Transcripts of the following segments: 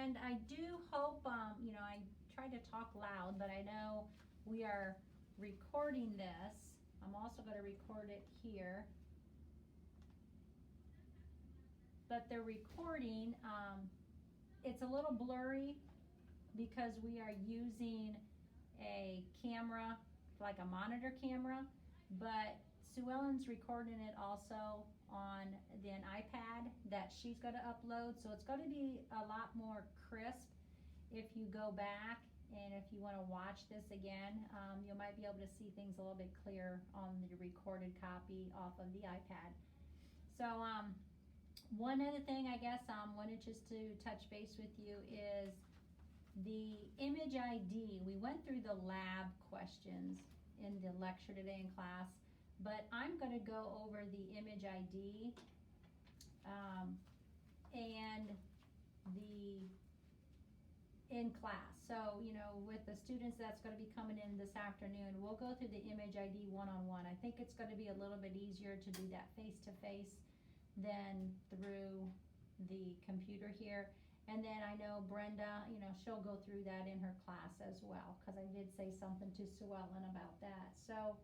And I do hope, you know, I try to talk loud, but I know we are recording this. I'm also going to record it here. But the recording, it's a little blurry because we are using a camera, like a monitor camera, but Sue Ellen's recording it also on an iPad that she's going to upload, so it's going to be a lot more crisp if you go back, and if you want to watch this again, you might be able to see things a little bit clearer on the recorded copy off of the iPad. So one other thing I guess I wanted just to touch base with you is the image ID. We went through the lab questions in the lecture today in class, but I'm going to go over the image ID and the in class. So, you know, with the students that's going to be coming in this afternoon, we'll go through the image ID one-on-one. I think it's going to be a little bit easier to do that face-to-face than through the computer here. And then I know Brenda, you know, she'll go through that in her class as well, because I did say something to Sue Ellen about that. So,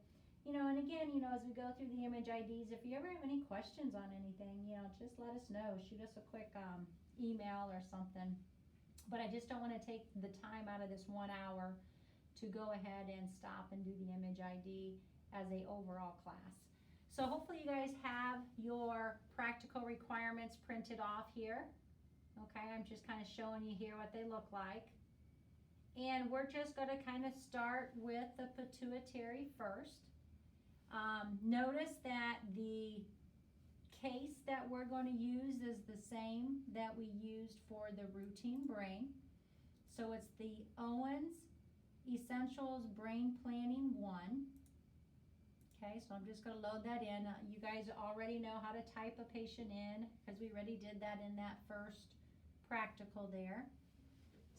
you know, and again, you know, as we go through the image IDs, if you ever have any questions on anything, you know, just let us know. Shoot us a quick email or something. But I just don't want to take the time out of this 1 hour to go ahead and stop and do the image ID as a overall class. So hopefully you guys have your practical requirements printed off here. Okay, I'm just kind of showing you here what they look like. And we're just going to kind of start with the pituitary first. Notice that the case that we're going to use is the same that we used for the routine brain. So it's the Owens Essentials Brain Planning 1. Okay, so I'm just going to load that in. You guys already know how to type a patient in because we already did that in that first practical there.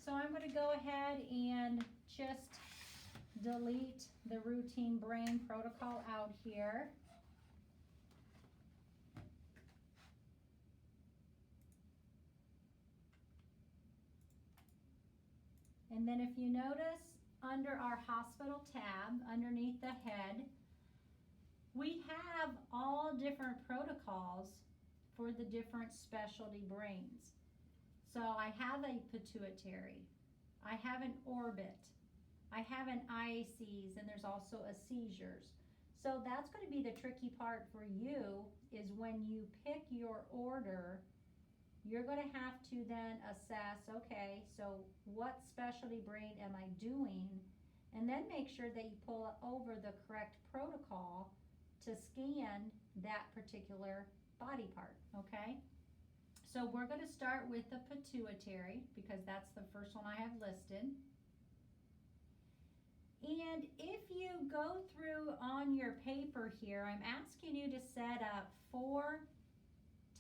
So I'm going to go ahead and just delete the routine brain protocol out here. And then if you notice under our hospital tab, underneath the head, we have all different protocols for the different specialty brains. So I have a pituitary, I have an orbit, I have an IACs, and there's also a seizures. So that's going to be the tricky part for you, is when you pick your order, you're going to have to then assess, okay, so what specialty brain am I doing? And then make sure that you pull over the correct protocol to scan that particular body part, okay? So we're going to start with the pituitary because that's the first one I have listed. And if you go through on your paper here, I'm asking you to set up 4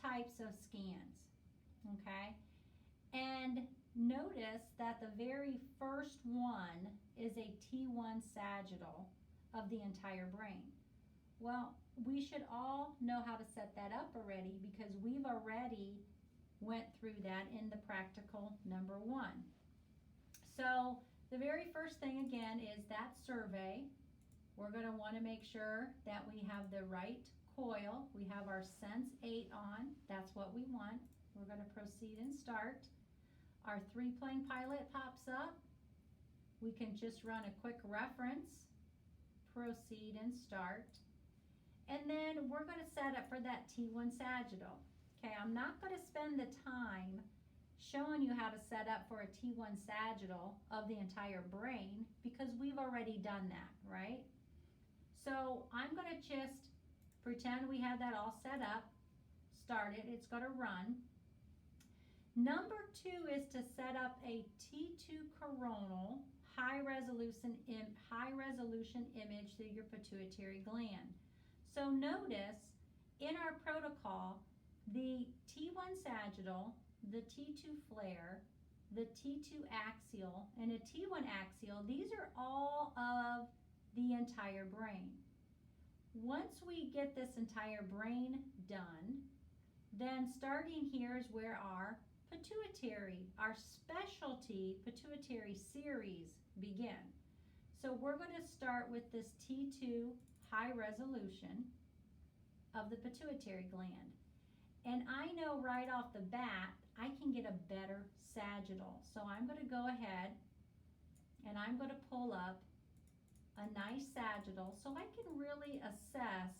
types of scans, okay? And notice that the very first one is a T1 Sagittal of the entire brain. Well, we should all know how to set that up already because we've already went through that in the practical number 1. So the very first thing again is that survey. We're going to want to make sure that we have the right coil. We have our Sense 8 on. That's what we want. We're going to proceed and start. Our 3-plane pilot pops up. We can just run a quick reference, proceed and start. And then we're going to set up for that T1 Sagittal. Okay, I'm not going to spend the time showing you how to set up for a T1 Sagittal of the entire brain because we've already done that, right? So I'm going to just pretend we have that all set up, started, it's going to run. Number 2 is to set up a T2 coronal high resolution image through your pituitary gland. So notice in our protocol, the T1 Sagittal, the T2 flare, the T2 axial, and a T1 axial, these are all of the entire brain. Once we get this entire brain done, then starting here is where our pituitary, our specialty pituitary series begin. So we're going to start with this T2 high resolution of the pituitary gland. And I know right off the bat, I can get a better sagittal. So I'm going to go ahead and I'm going to pull up a nice sagittal so I can really assess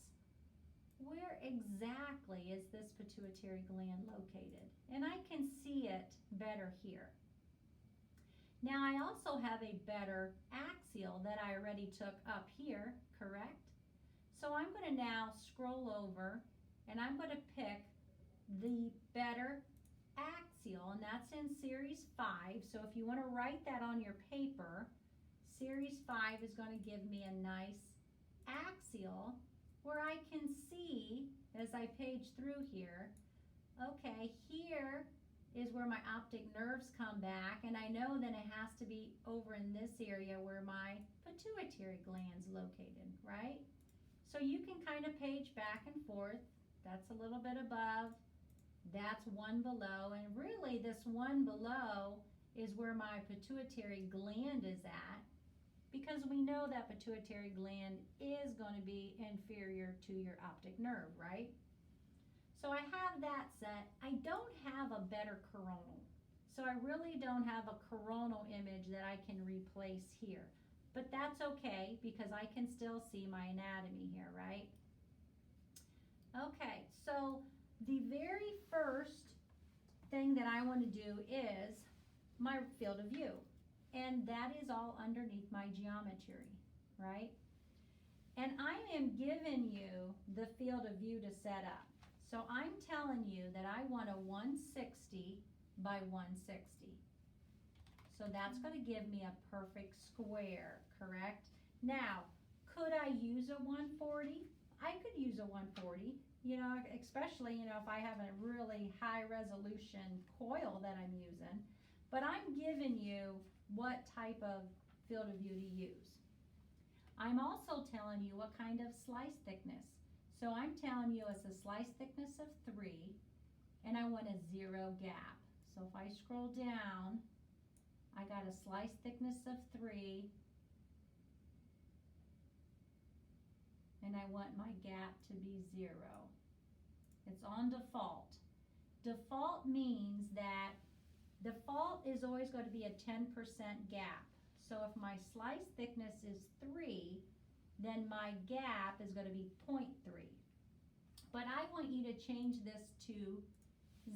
where exactly is this pituitary gland located. And I can see it better here. Now I also have a better axial that I already took up here, correct? So I'm going to now scroll over and I'm going to pick the better axial, and that's in series 5. So if you want to write that on your paper, series 5 is going to give me a nice axial where I can see as I page through here, okay, here is where my optic nerves come back, and I know that it has to be over in this area where my pituitary gland's located, right? So you can kind of page back and forth. That's a little bit above, that's one below, and really this one below is where my pituitary gland is at, because we know that pituitary gland is going to be inferior to your optic nerve, right? So I have that set. I don't have a better coronal. So I really don't have a coronal image that I can replace here. But that's okay because I can still see my anatomy here, right? Okay, so the very first thing that I want to do is my field of view. And that is all underneath my geometry, right? And I am giving you the field of view to set up. So I'm telling you that I want a 160 by 160. So that's going to give me a perfect square, correct? Now, could I use a 140? I could use a 140, you know, especially, you know, if I have a really high resolution coil that I'm using. But I'm giving you what type of field of view to use. I'm also telling you what kind of slice thickness. So I'm telling you it's a slice thickness of 3, and I want a 0 gap. So if I scroll down, I got a slice thickness of 3, and I want my gap to be 0. It's on default. Default means that default is always going to be a 10% gap. So if my slice thickness is 3, then my gap is going to be 0.3. But I want you to change this to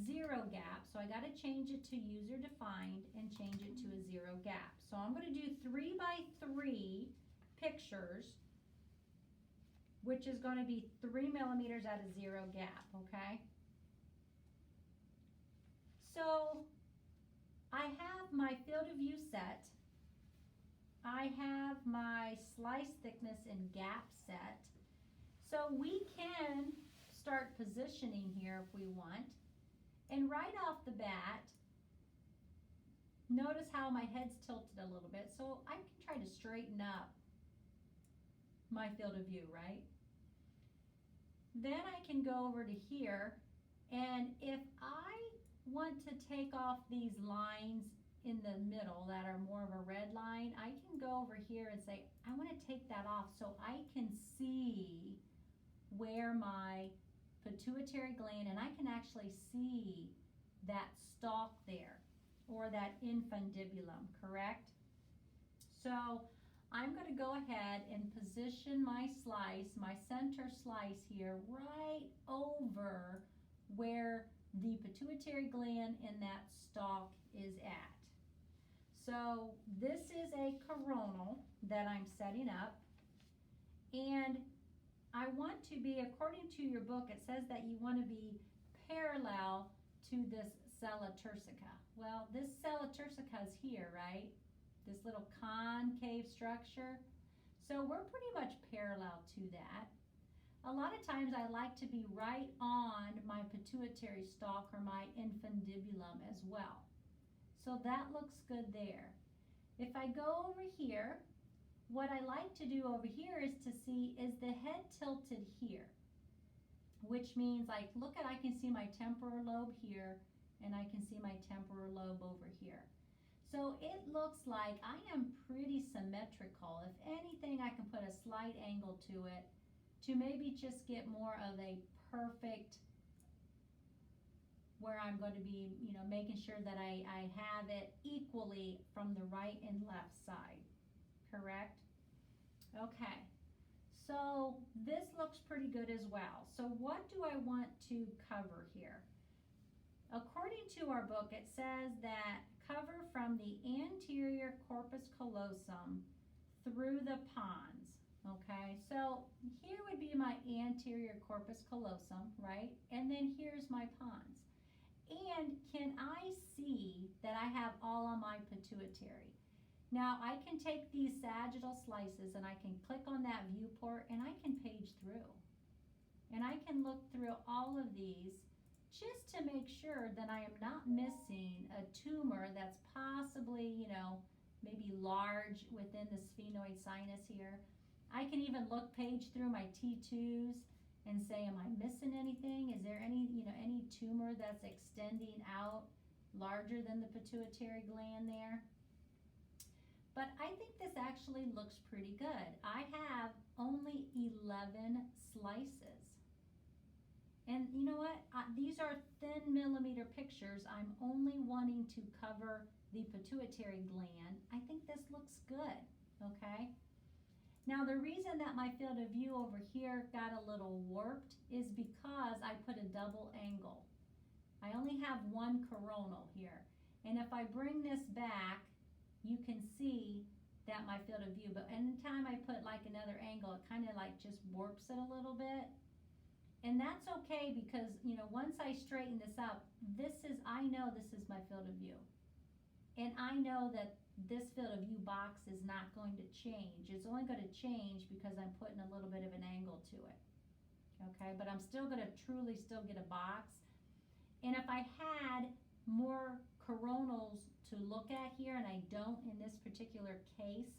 0 gap. So I got to change it to user defined and change it to a 0 gap. So I'm going to do 3 by 3 pictures, which is going to be 3 millimeters at a 0 gap, okay? So I have my field of view set. I have my slice thickness and gap set. So we can start positioning here if we want. And right off the bat, notice how my head's tilted a little bit. So I can try to straighten up my field of view, right? Then I can go over to here, and if I want to take off these lines in the middle that are more of a red line, I can go over here and say, I want to take that off so I can see where my pituitary gland, and I can actually see that stalk there, or that infundibulum, correct? So I'm going to go ahead and position my slice, my center slice here, right over where the pituitary gland and that stalk is at. So this is a coronal that I'm setting up, and I want to be, according to your book, it says that you want to be parallel to this sella turcica. Well, this sella turcica is here, right? This little concave structure. So we're pretty much parallel to that. A lot of times I like to be right on my pituitary stalk or my infundibulum as well. So that looks good there. If I go over here, what I like to do over here is to see, is the head tilted here? Which means, like, look at, I can see my temporal lobe here and I can see my temporal lobe over here. So it looks like I am pretty symmetrical. If anything, I can put a slight angle to it to maybe just get more of a perfect, where I'm going to be, you know, making sure that I have it equally from the right and left side, correct? Okay, so this looks pretty good as well. So what do I want to cover here? According to our book, it says that cover from the anterior corpus callosum through the pons. Okay, so here would be my anterior corpus callosum, right? And then here's my pons. And can I see that I have all on my pituitary? Now I can take these sagittal slices and I can click on that viewport and I can page through. And I can look through all of these just to make sure that I am not missing a tumor that's possibly, you know, maybe large within the sphenoid sinus here. I can even look page through my T2s and say, am I missing anything? Is there any, you know, any tumor that's extending out larger than the pituitary gland there? But I think this actually looks pretty good. I have only 11 slices. And you know what? These are thin millimeter pictures. I'm only wanting to cover the pituitary gland. I think this looks good, okay? Now the reason that my field of view over here got a little warped is because I put a double angle. I only have one coronal here. And if I bring this back, you can see that my field of view, but anytime I put like another angle, it kind of like just warps it a little bit. And that's okay because, you know, once I straighten this up, I know this is my field of view. And I know that this field of view box is not going to change. It's only going to change because I'm putting a little bit of an angle to it. Okay, but I'm still going to truly still get a box. And if I had more coronals to look at here, and I don't in this particular case,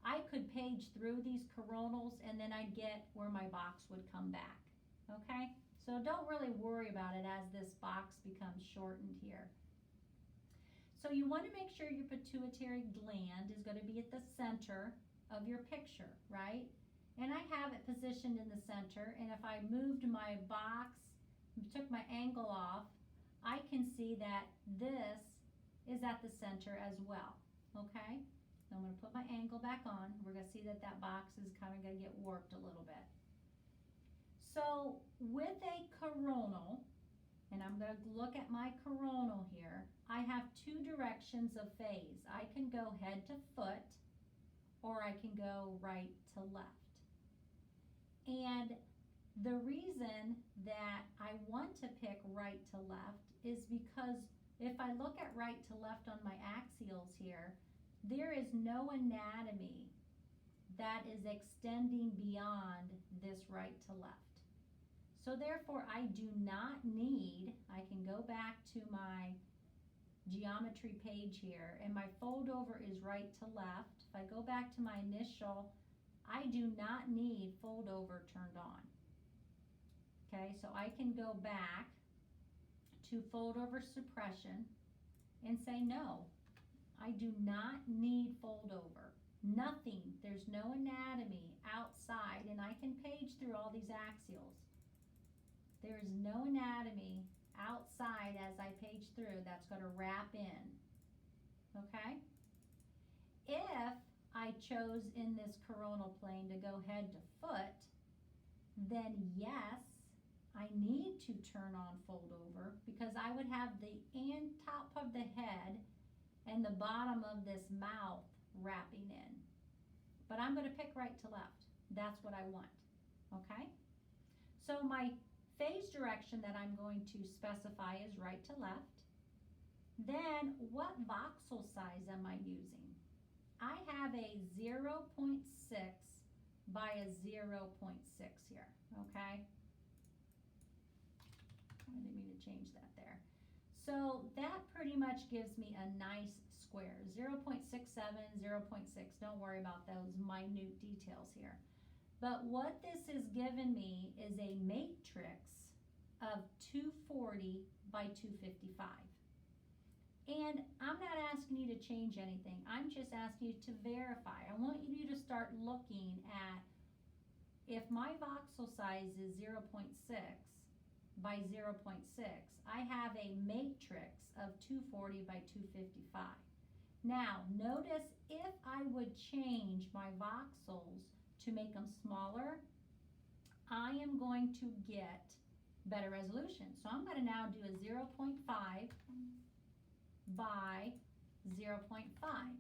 I could page through these coronals and then I'd get where my box would come back. Okay, so don't really worry about it as this box becomes shortened here. So you want to make sure your pituitary gland is going to be at the center of your picture, right? And I have it positioned in the center, and if I moved my box, took my angle off, I can see that this is at the center as well, okay? So I'm going to put my angle back on. We're going to see that that box is kind of going to get warped a little bit. So with a coronal, and I'm going to look at my coronal here, I have two directions of phase. I can go head to foot, or I can go right to left. And the reason that I want to pick right to left is because if I look at right to left on my axials here, there is no anatomy that is extending beyond this right to left. So therefore, I do not need, I can go back to my geometry page here, and my fold over is right to left. If I go back to my initial, I do not need fold over turned on. Okay, so I can go back to fold over suppression and say no, I do not need fold over. Nothing, there's no anatomy outside, and I can page through all these axials. There is no anatomy outside as I page through that's going to wrap in, okay? If I chose in this coronal plane to go head to foot, then yes, I need to turn on fold over because I would have the top of the head and the bottom of this mouth wrapping in. But I'm going to pick right to left. That's what I want, okay? So my phase direction that I'm going to specify is right to left. Then what voxel size am I using? I have a 0.6 by a 0.6 here, okay? I didn't mean to change that there. So that pretty much gives me a nice square, 0.67, 0.6. Don't worry about those minute details here. But what this has given me is a matrix of 240 by 255. And I'm not asking you to change anything. I'm just asking you to verify. I want you to start looking at, if my voxel size is 0.6 by 0.6, I have a matrix of 240 by 255. Now, notice if I would change my voxels to make them smaller, I am going to get better resolution. So I'm going to now do a 0.5 by 0.5.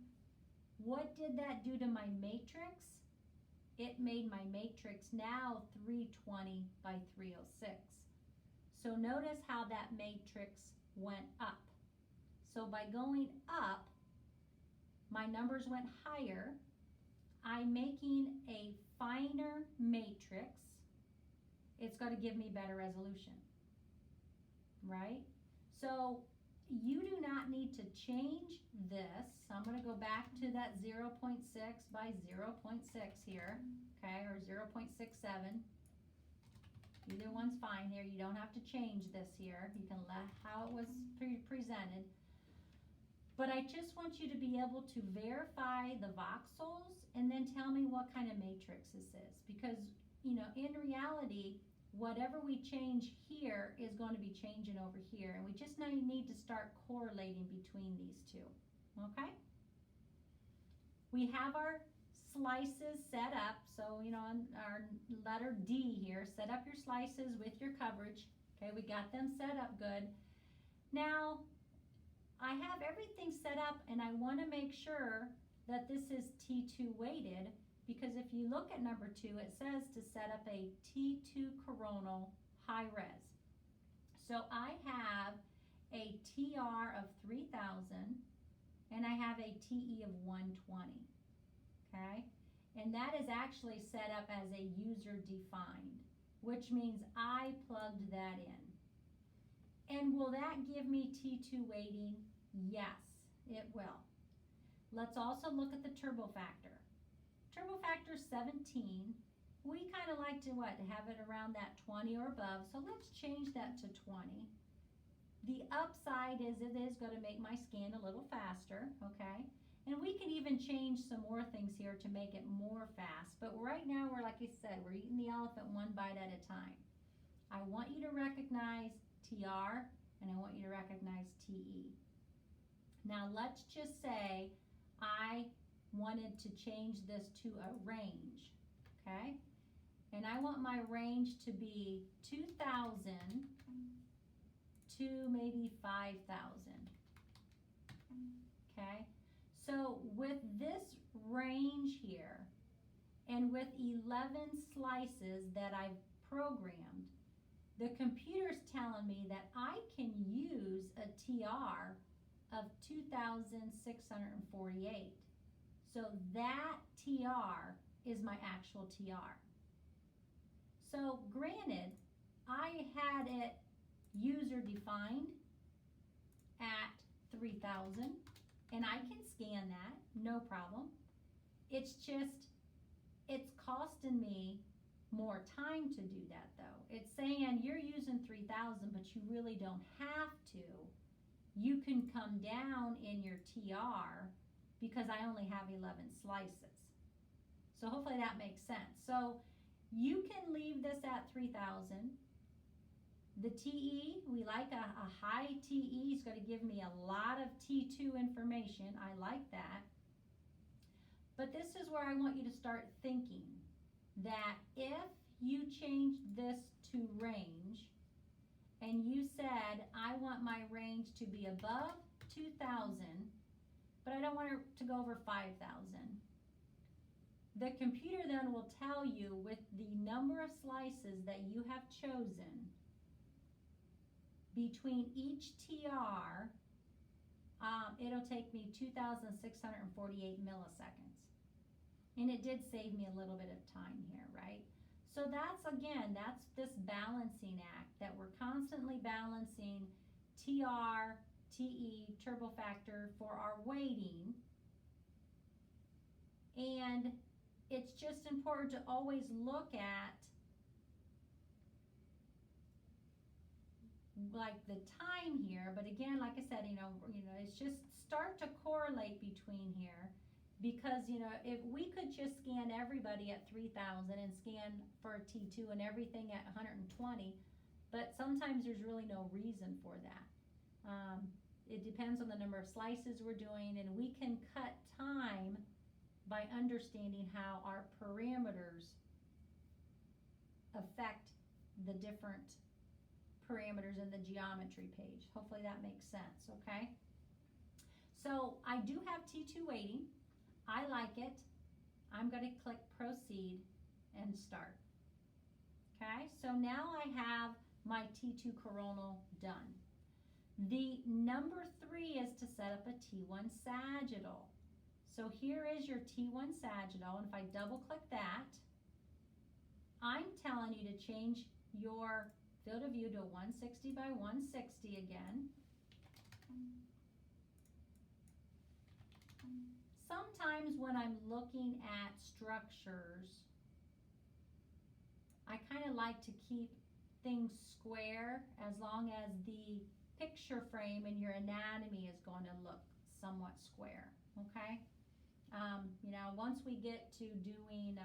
What did that do to my matrix? It made my matrix now 320 by 306. So notice how that matrix went up. So by going up, my numbers went higher. I'm making a finer matrix. It's going to give me better resolution, right? So you do not need to change this. I'm going to go back to that 0.6 by 0.6 here, okay, or 0.67. Either one's fine here. You don't have to change this here. You can let how it was presented. But I just want you to be able to verify the voxels and then tell me what kind of matrix this is. Because, you know, in reality, whatever we change here is going to be changing over here. And we just now need to start correlating between these two. Okay? We have our slices set up. So, you know, on our letter D here, set up your slices with your coverage. Okay, we got them set up good. Now, I have everything set up and I want to make sure that this is T2 weighted, because if you look at number 2, it says to set up a T2 coronal high res. So I have a TR of 3000 and I have a TE of 120, okay? And that is actually set up as a user defined, which means I plugged that in. And will that give me T2 weighting? Yes, it will. Let's also look at the turbo factor. Turbo factor 17. We kind of like to have it around that 20 or above. So let's change that to 20. The upside is it is going to make my scan a little faster, okay? And we can even change some more things here to make it more fast. But right now, we're, like I said, we're eating the elephant one bite at a time. I want you to recognize TR and I want you to recognize TE. Now let's just say I wanted to change this to a range, okay? And I want my range to be 2,000 to maybe 5,000, okay? So with this range here and with 11 slices that I've programmed, the computer's telling me that I can use a TR of 2,648. So that TR is my actual TR. So granted, I had it user defined at 3,000 and I can scan that, no problem. It's just, it's costing me more time to do that though. It's saying you're using 3,000, but you really don't have to. You can come down in your TR because I only have 11 slices. So hopefully that makes sense. So you can leave this at 3,000. The TE, we like a high TE. It's going to give me a lot of T2 information. I like that. But this is where I want you to start thinking that if you change this to range and you said, I want my range to be above 2,000, but I don't want it to go over 5,000. The computer then will tell you with the number of slices that you have chosen between each TR, it'll take me 2,648 milliseconds. And it did save me a little bit of time here, right? So that's, again, that's this balancing act that we're constantly balancing TR, TE, turbo factor for our weighting. And it's just important to always look at like the time here, but again, like I said, it's just start to correlate between here, because if we could just scan everybody at 3,000 and scan for a T2 and everything at 120, but sometimes there's really no reason for that. It depends on the number of slices we're doing, and we can cut time by understanding how our parameters affect the different parameters in the geometry page. Hopefully that makes sense, okay? So I do have T2 waiting. I like it. I'm going to click proceed and start. Okay, so now I have my T2 coronal done. The number 3 is to set up a T1 Sagittal. So here is your T1 Sagittal, and if I double click that, I'm telling you to change your field of view to 160 by 160 again. Sometimes when I'm looking at structures, I kind of like to keep things square as long as the picture frame and your anatomy is going to look somewhat square, okay? Once we get to doing,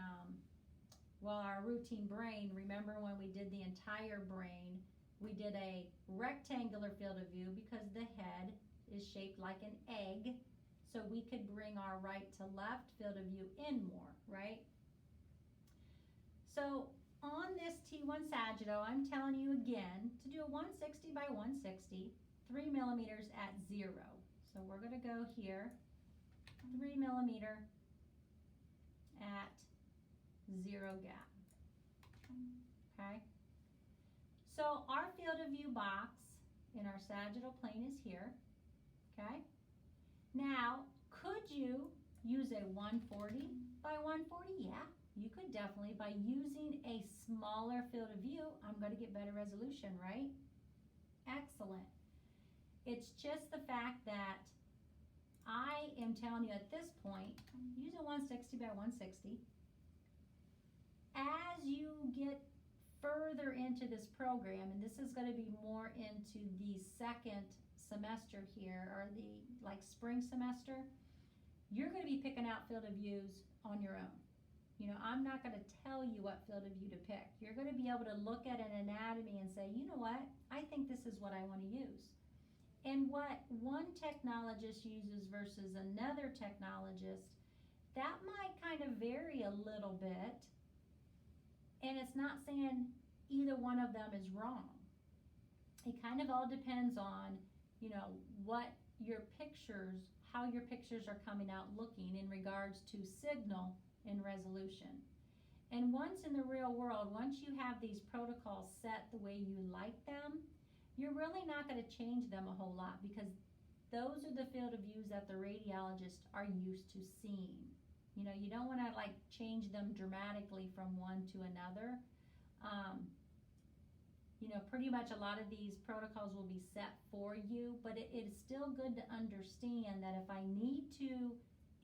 our routine brain, remember when we did the entire brain, we did a rectangular field of view because the head is shaped like an egg, so we could bring our right to left field of view in more, right? So on this T1 Sagittal, I'm telling you again to do a 160 by 160, 3 millimeters at 0. So we're going to go here, 3 millimeter at 0 gap. Okay. So our field of view box in our sagittal plane is here. Okay. Now, could you use a 140 by 140? Yeah, you could definitely. By using a smaller field of view, I'm going to get better resolution, right? Excellent. It's just the fact that I am telling you at this point, use a 160 by 160. As you get further into this program, and this is going to be more into the second semester here, or the spring semester, you're going to be picking out field of views on your own. I'm not going to tell you what field of view to pick. You're going to be able to look at an anatomy and say, you know what, I think this is what I want to use. And what one technologist uses versus another technologist, that might kind of vary a little bit. And it's not saying either one of them is wrong. It kind of all depends on, what your pictures, how your pictures are coming out looking in regards to signal and resolution. And once in the real world, once you have these protocols set the way you like them, you're really not going to change them a whole lot, because those are the field of views that the radiologists are used to seeing. You don't want to change them dramatically from one to another. Pretty much a lot of these protocols will be set for you, but it is still good to understand that if I need to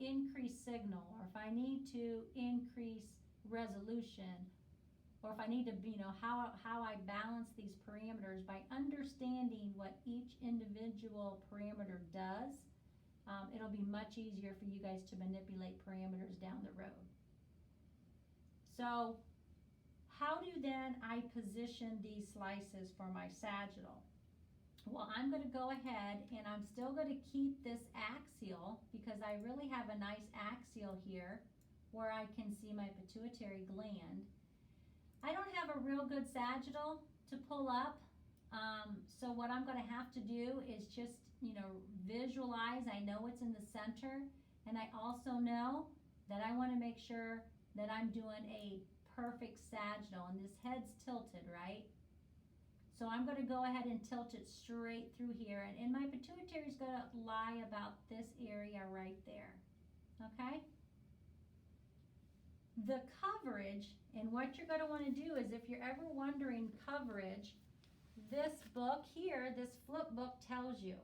increase signal, or if I need to increase resolution, or if I need to, how I balance these parameters, by understanding what each individual parameter does, it'll be much easier for you guys to manipulate parameters down the road. So how do then I position these slices for my sagittal? Well, I'm going to go ahead and I'm still going to keep this axial, because I really have a nice axial here where I can see my pituitary gland. I don't have a real good sagittal to pull up, so what I'm going to have to do is just, visualize. I know it's in the center, and I also know that I want to make sure that I'm doing a perfect sagittal, and this head's tilted, right? So I'm going to go ahead and tilt it straight through here, and my pituitary is going to lie about this area right there, okay? The coverage, and what you're going to want to do is, if you're ever wondering coverage, this book here, this flip book tells you,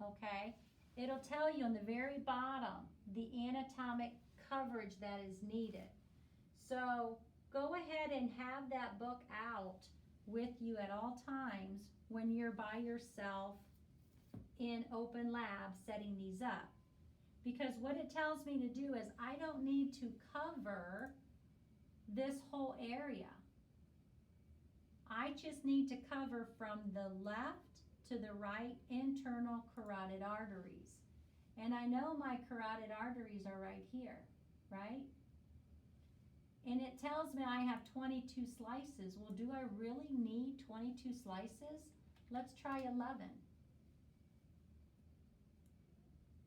okay? It'll tell you on the very bottom the anatomic coverage that is needed. So go ahead and have that book out with you at all times when you're by yourself in open lab setting these up. Because what it tells me to do is I don't need to cover this whole area. I just need to cover from the left to the right internal carotid arteries. And I know my carotid arteries are right here, right? And it tells me I have 22 slices. Well, do I really need 22 slices? Let's try 11.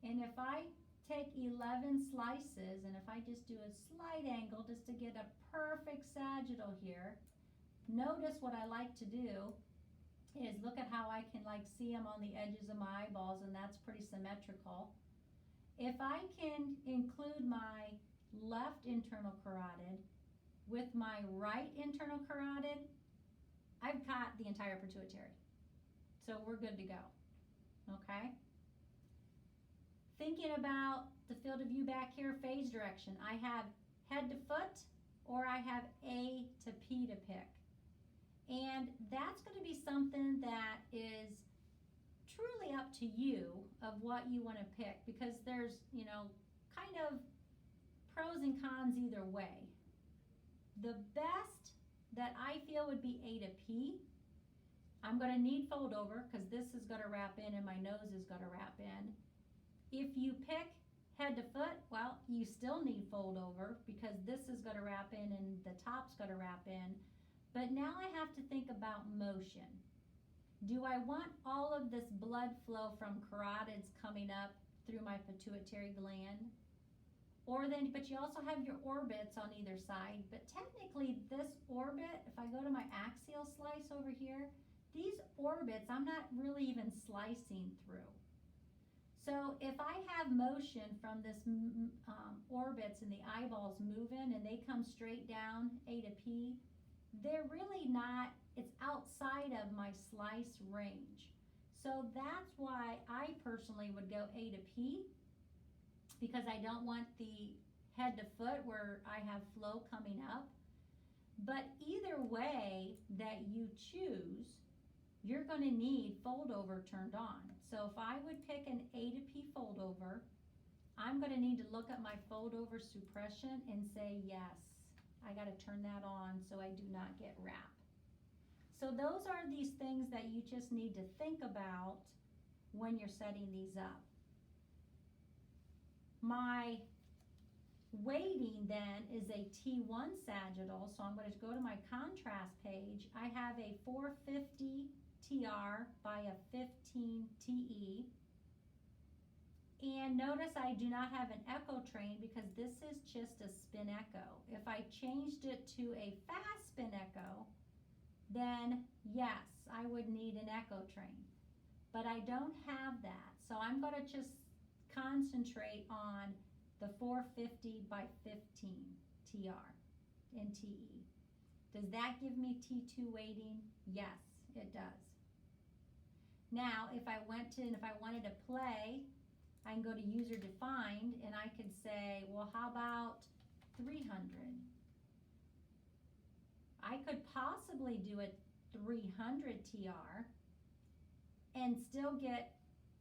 And if I take 11 slices, and if I just do a slight angle just to get a perfect sagittal here, notice what I like to do is look at how I can like see them on the edges of my eyeballs, and that's pretty symmetrical. If I can include my left internal carotid with my right internal carotid, I've got the entire pituitary. So we're good to go, okay? Thinking about the field of view back here, phase direction. I have head to foot, or I have A to P to pick. And that's going to be something that is truly up to you of what you want to pick, because there's, you know, kind of pros and cons either way. The best that I feel would be A to P. I'm going to need fold over because this is going to wrap in and my nose is going to wrap in. If you pick head to foot, well, you still need fold over because this is going to wrap in and the top's going to wrap in. But now I have to think about motion. Do I want all of this blood flow from carotids coming up through my pituitary gland? Or then, but you also have your orbits on either side. But technically this orbit, if I go to my axial slice over here, these orbits I'm not really even slicing through. So if I have motion from this orbits and the eyeballs moving and they come straight down A to P, they're really not, it's outside of my slice range. So that's why I personally would go A to P, because I don't want the head to foot where I have flow coming up. But either way that you choose, you're going to need fold over turned on. So if I would pick an A to P fold over, I'm going to need to look at my fold over suppression and say, yes, I got to turn that on so I do not get wrap. So those are these things that you just need to think about when you're setting these up. My weighting then is a T1 sagittal, so I'm going to go to my contrast page. I have a 450 TR by a 15 TE. And notice I do not have an echo train because this is just a spin echo. If I changed it to a fast spin echo, then yes, I would need an echo train. But I don't have that, so I'm going to just concentrate on the 450 by 15 TR and TE. Does that give me T2 weighting? Yes, it does. Now, if I wanted to play, I can go to user defined and I could say, well, how about 300? I could possibly do a 300 TR and still get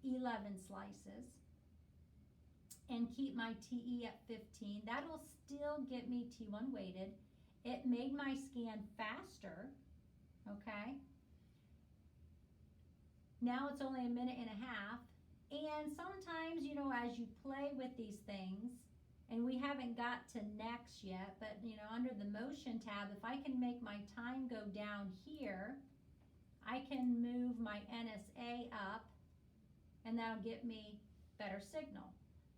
11 slices and keep my TE at 15. That'll still get me T1 weighted. It made my scan faster, okay? Now it's only a minute and a half. And sometimes, you know, as you play with these things, and we haven't got to next yet, but, you know, under the motion tab, if I can make my time go down here, I can move my NSA up, and that'll get me better signal.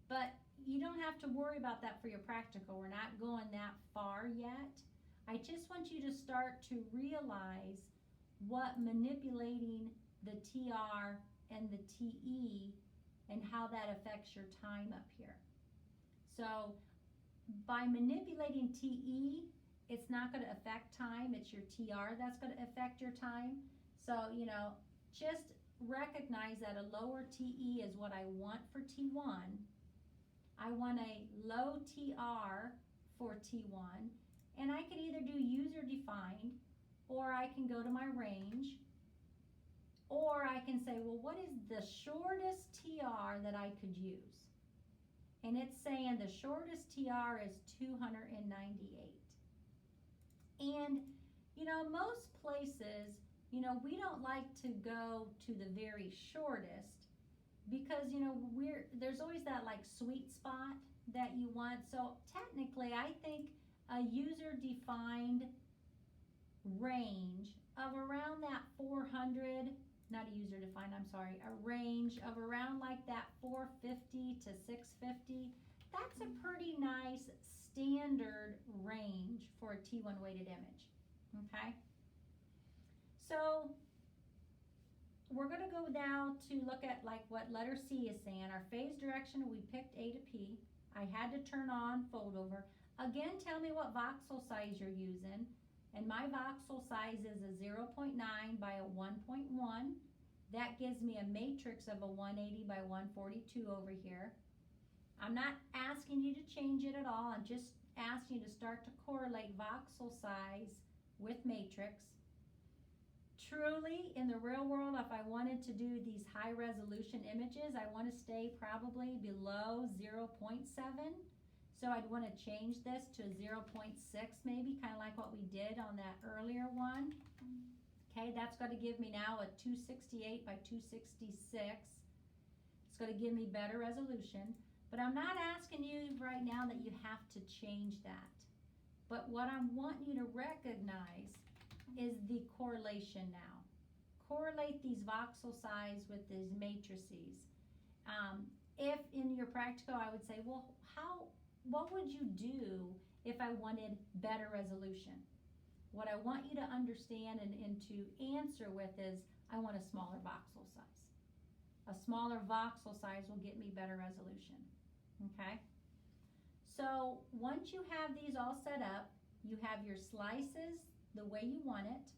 But you don't have to worry about that for your practical. We're not going that far yet. I just want you to start to realize what manipulating the TR and the TE and how that affects your time up here. So by manipulating TE, it's not going to affect time. It's your TR that's going to affect your time. So, you know, just recognize that a lower TE is what I want for T1. I want a low TR for T1. And I could either do user defined or I can go to my range, or I can say, well, what is the shortest TR that I could use? And it's saying the shortest TR is 298. And, you know, most places, you know, we don't like to go to the very shortest because, you know, there's always that like sweet spot that you want. So technically, I think a user-defined range of around that 400, not a user-defined, I'm sorry, a range of around like that 450 to 650, that's a pretty nice standard range for a T1 weighted image, okay? So we're going to go now to look at like what letter C is saying. Our phase direction, we picked A to P. I had to turn on fold over. Again, tell me what voxel size you're using. And my voxel size is a 0.9 by a 1.1. That gives me a matrix of a 180 by 142 over here. I'm not asking you to change it at all. I'm just asking you to start to correlate voxel size with matrix. Truly, in the real world, if I wanted to do these high resolution images, I want to stay probably below 0.7. So I'd want to change this to 0.6 maybe, kind of like what we did on that earlier one. Okay, that's going to give me now a 268 by 266. It's going to give me better resolution. But I'm not asking you right now that you have to change that. But what I want you to recognize is the correlation now. Correlate these voxel size with these matrices. If in your practical, I would say, well, what would you do if I wanted better resolution? What I want you to understand and to answer with is, I want a smaller voxel size. A smaller voxel size will get me better resolution, okay? So once you have these all set up, you have your slices the way you want it.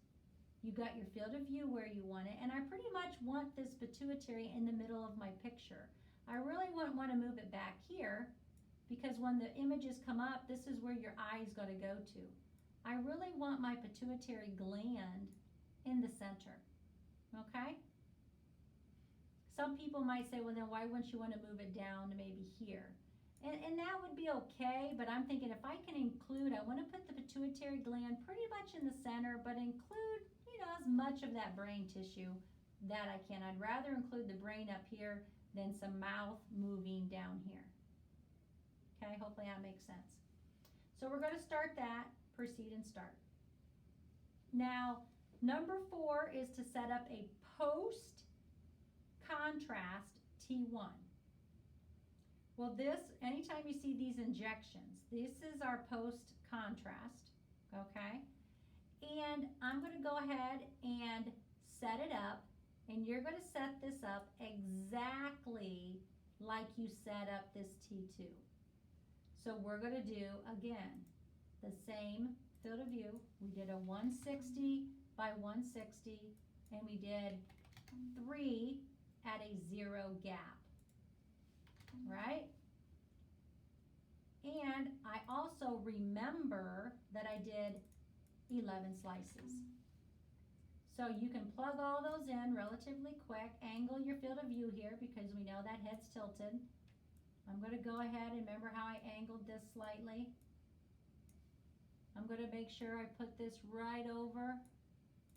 You got your field of view where you want it, and I pretty much want this pituitary in the middle of my picture. I really wouldn't want to move it back here because when the images come up, this is where your eye's got to go to. I really want my pituitary gland in the center, okay? Some people might say, well, then why wouldn't you want to move it down to maybe here? And that would be okay, but I'm thinking if I can include, I want to put the pituitary gland pretty much in the center, but include, you know, as much of that brain tissue that I can. I'd rather include the brain up here than some mouth moving down here. Okay, hopefully that makes sense. So we're going to start that, proceed and start. Now, number 4 is to set up a post contrast T1. Well, this, anytime you see these injections, this is our post contrast, okay? And I'm going to go ahead and set it up, and you're going to set this up exactly like you set up this T2. So we're going to do, again, the same field of view. We did a 160 by 160, and we did 3 at a 0 gap. Right? And I also remember that I did 11 slices. So you can plug all those in relatively quick. Angle your field of view here because we know that head's tilted. I'm going to go ahead and remember how I angled this slightly. I'm going to make sure I put this right over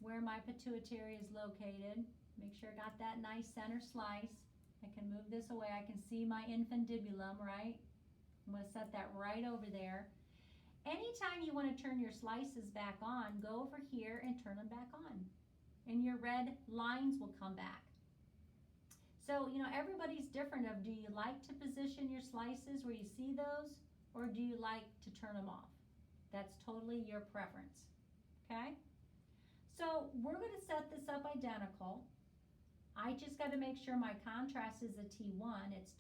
where my pituitary is located. Make sure I got that nice center slice. I can move this away. I can see my infundibulum, right? I'm going to set that right over there. Anytime you want to turn your slices back on, go over here and turn them back on. And your red lines will come back. So, you know, everybody's different of, do you like to position your slices where you see those, or do you like to turn them off? That's totally your preference, okay? So we're going to set this up identical. I just got to make sure my contrast is a T1. It's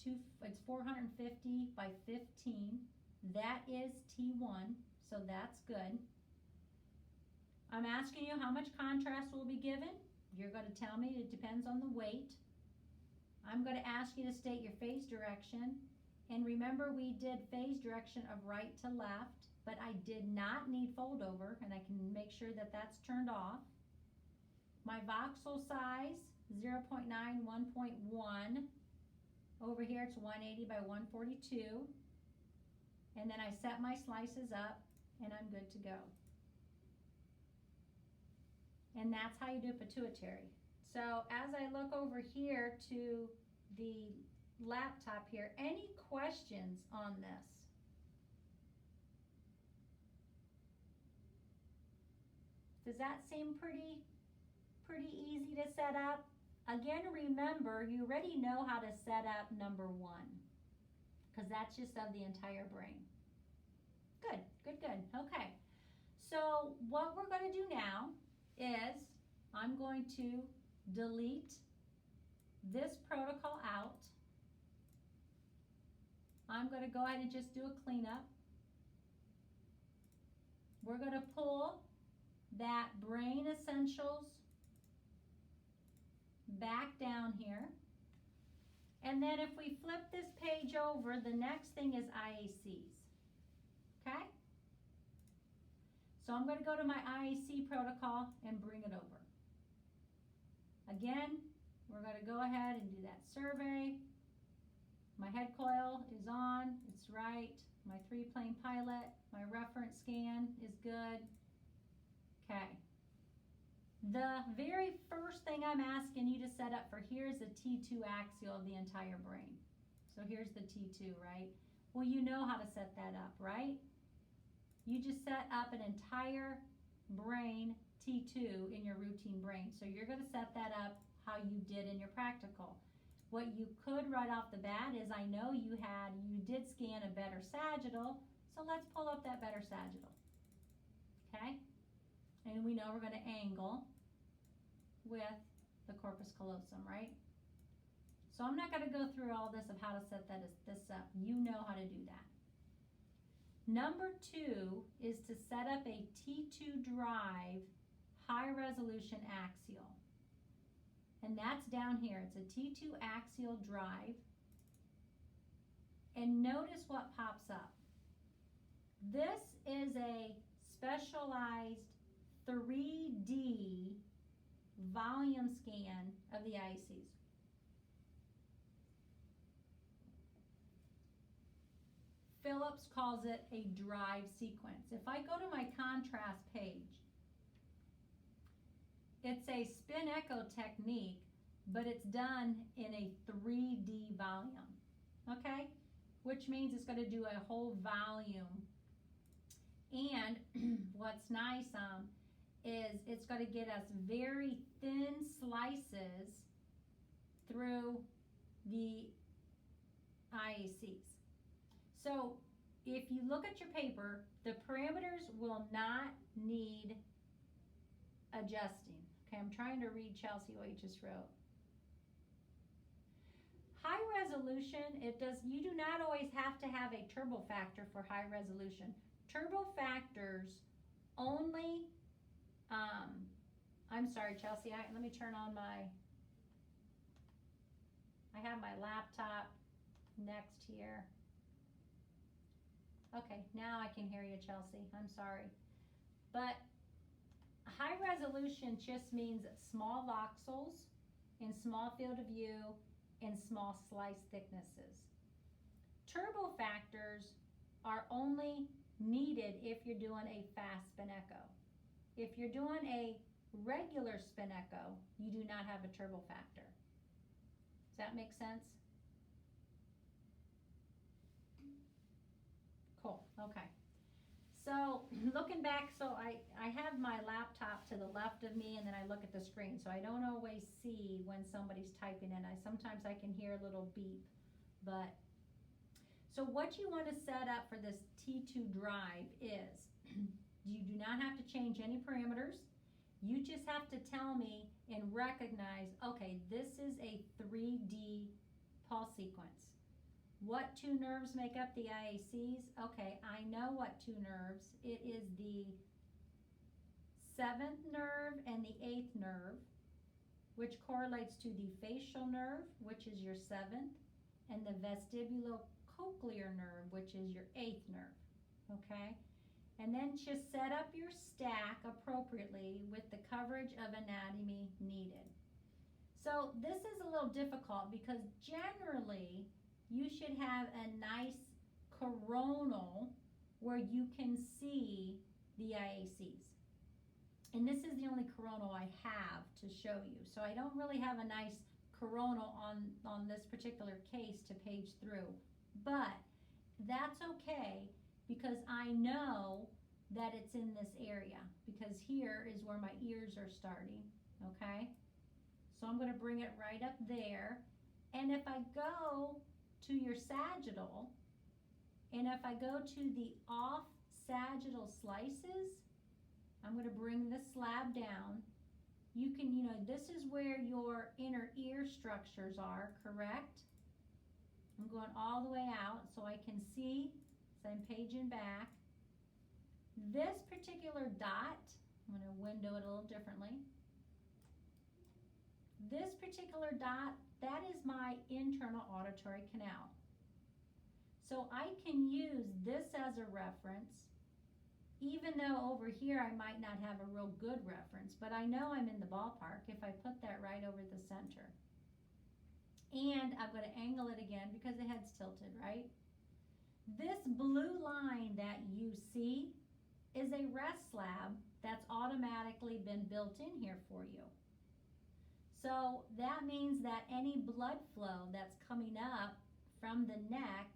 450 by 15. That is T1, so that's good. I'm asking you how much contrast will be given. You're going to tell me it depends on the weight. I'm going to ask you to state your phase direction. And remember, we did phase direction of right to left. but I did not need fold over, and I can make sure that that's turned off. My voxel size, 0.9, 1.1. Over here it's 180 by 142. And then I set my slices up, and I'm good to go. And that's how you do pituitary. So as I look over here to the laptop here, any questions on this? Does that seem pretty easy to set up? Again, remember, you already know how to set up number 1, because that's just of the entire brain. Good, good, good. Okay. So what we're going to do now is I'm going to delete this protocol out. I'm going to go ahead and just do a cleanup. We're going to pull that Brain Essentials back down here. And then if we flip this page over, the next thing is IACs. Okay? So I'm going to go to my IAC protocol and bring it over. Again, we're going to go ahead and do that survey. My head coil is on, it's right. My 3-plane pilot, my reference scan is good. Okay. The very first thing I'm asking you to set up for here is the T2 axial of the entire brain. So here's the T2, right? Well, you know how to set that up, right? You just set up an entire brain T2 in your routine brain. So you're going to set that up how you did in your practical. What you could right off the bat is, I know you did scan a better sagittal, so let's pull up that better sagittal. Okay? And we know we're going to angle with the corpus callosum, right? So I'm not going to go through all this of how to set this up. You know how to do that. Number 2 is to set up a T2 drive high resolution axial. And that's down here. It's a T2 axial drive. And notice what pops up. This is a specialized 3D volume scan of the IACs. Phillips calls it a drive sequence. If I go to my contrast page, it's a spin echo technique, but it's done in a 3D volume, okay? Which means it's going to do a whole volume. And what's nice is it's going to get us very thin slices through the IACs. So if you look at your paper, the parameters will not need adjusting. Okay, I'm trying to read Chelsea what you just wrote. High resolution, you do not always have to have a turbo factor for high resolution. Turbo factors only, I'm sorry, Chelsea, let me turn on I have my laptop next here. Okay, now I can hear you, Chelsea. I'm sorry. But high resolution just means small voxels in small field of view and small slice thicknesses. Turbo factors are only needed if you're doing a fast spin echo. If you're doing a regular spin echo, you do not have a turbo factor. Does that make sense? Cool, okay. So looking back, so I have my laptop to the left of me, and then I look at the screen, so I don't always see when somebody's typing in. Sometimes I can hear a little beep, but so what you want to set up for this T2 drive is you do not have to change any parameters. You just have to tell me and recognize, okay, this is a 3D pulse sequence. What 2 nerves make up the IACs? Okay, I know what 2 nerves. It is the 7th nerve and the 8th nerve, which correlates to the facial nerve, which is your 7th, and the vestibulocochlear nerve, which is your 8th nerve, okay? And then just set up your stack appropriately with the coverage of anatomy needed. So this is a little difficult because generally you should have a nice coronal where you can see the IACs. And this is the only coronal I have to show you. So I don't really have a nice coronal on this particular case to page through. But that's okay because I know that it's in this area because here is where my ears are starting, okay? So I'm going to bring it right up there. And if I go to your sagittal, and if I go to the off sagittal slices, I'm going to bring the slab down. You can, this is where your inner ear structures are, correct? I'm going all the way out so I can see, so I'm paging back. This particular dot, I'm going to window it a little differently. This particular dot, that is my internal auditory canal. So I can use this as a reference, even though over here I might not have a real good reference, but I know I'm in the ballpark if I put that right over the center. And I'm going to angle it again because the head's tilted, right? This blue line that you see is a rest slab that's automatically been built in here for you. So that means that any blood flow that's coming up from the neck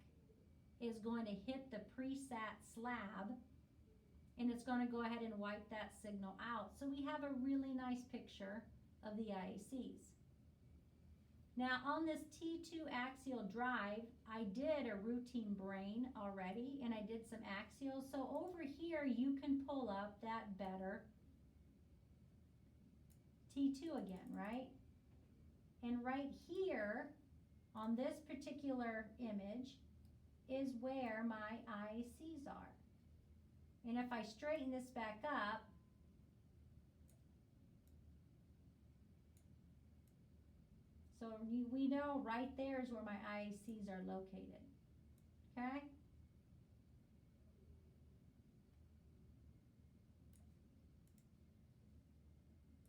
is going to hit the preset slab, and it's going to go ahead and wipe that signal out. So we have a really nice picture of the IACs. Now on this T2 axial drive, I did a routine brain already, and I did some axial. So over here, you can pull up that better T2 again, right? And right here on this particular image is where my IACs are. And if I straighten this back up, so we know right there is where my IACs are located, okay?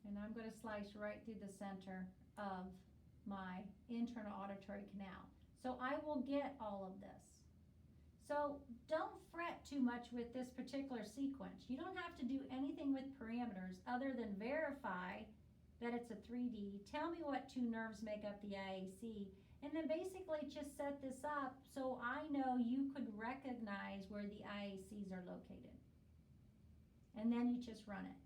And I'm going to slice right through the center of my internal auditory canal. So I will get all of this. So don't fret too much with this particular sequence. You don't have to do anything with parameters other than verify that it's a 3D. Tell me what two nerves make up the IAC, and then basically just set this up so I know you could recognize where the IACs are located. And then you just run it.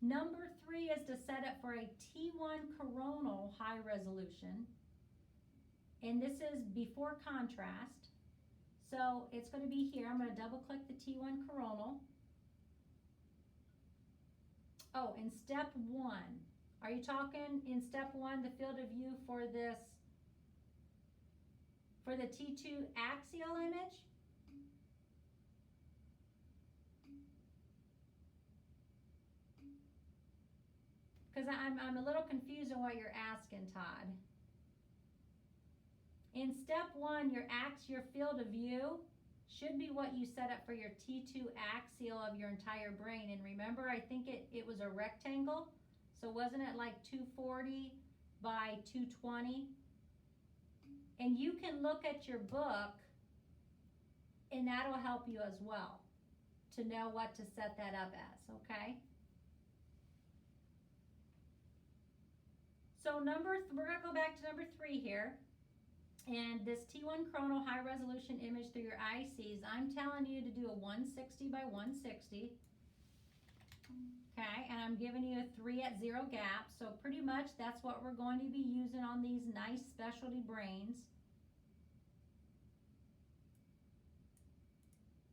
Number 3 is to set up for a T1 coronal high resolution. And this is before contrast. So it's going to be here. I'm going to double click the T1 coronal. Oh, in step 1. Are you talking in step 1, the field of view for this, for the T2 axial image? Because I'm a little confused on what you're asking, Todd. In step 1, your field of view should be what you set up for your T2 axial of your entire brain. And remember, I think it was a rectangle. So wasn't it like 240 by 220? And you can look at your book, and that'll help you as well to know what to set that up as, okay? So we're going to go back to number 3 here. And this T1 coronal high resolution image through your ICs, I'm telling you to do a 160 by 160. Okay, and I'm giving you a 3 at 0 gap. So pretty much that's what we're going to be using on these nice specialty brains.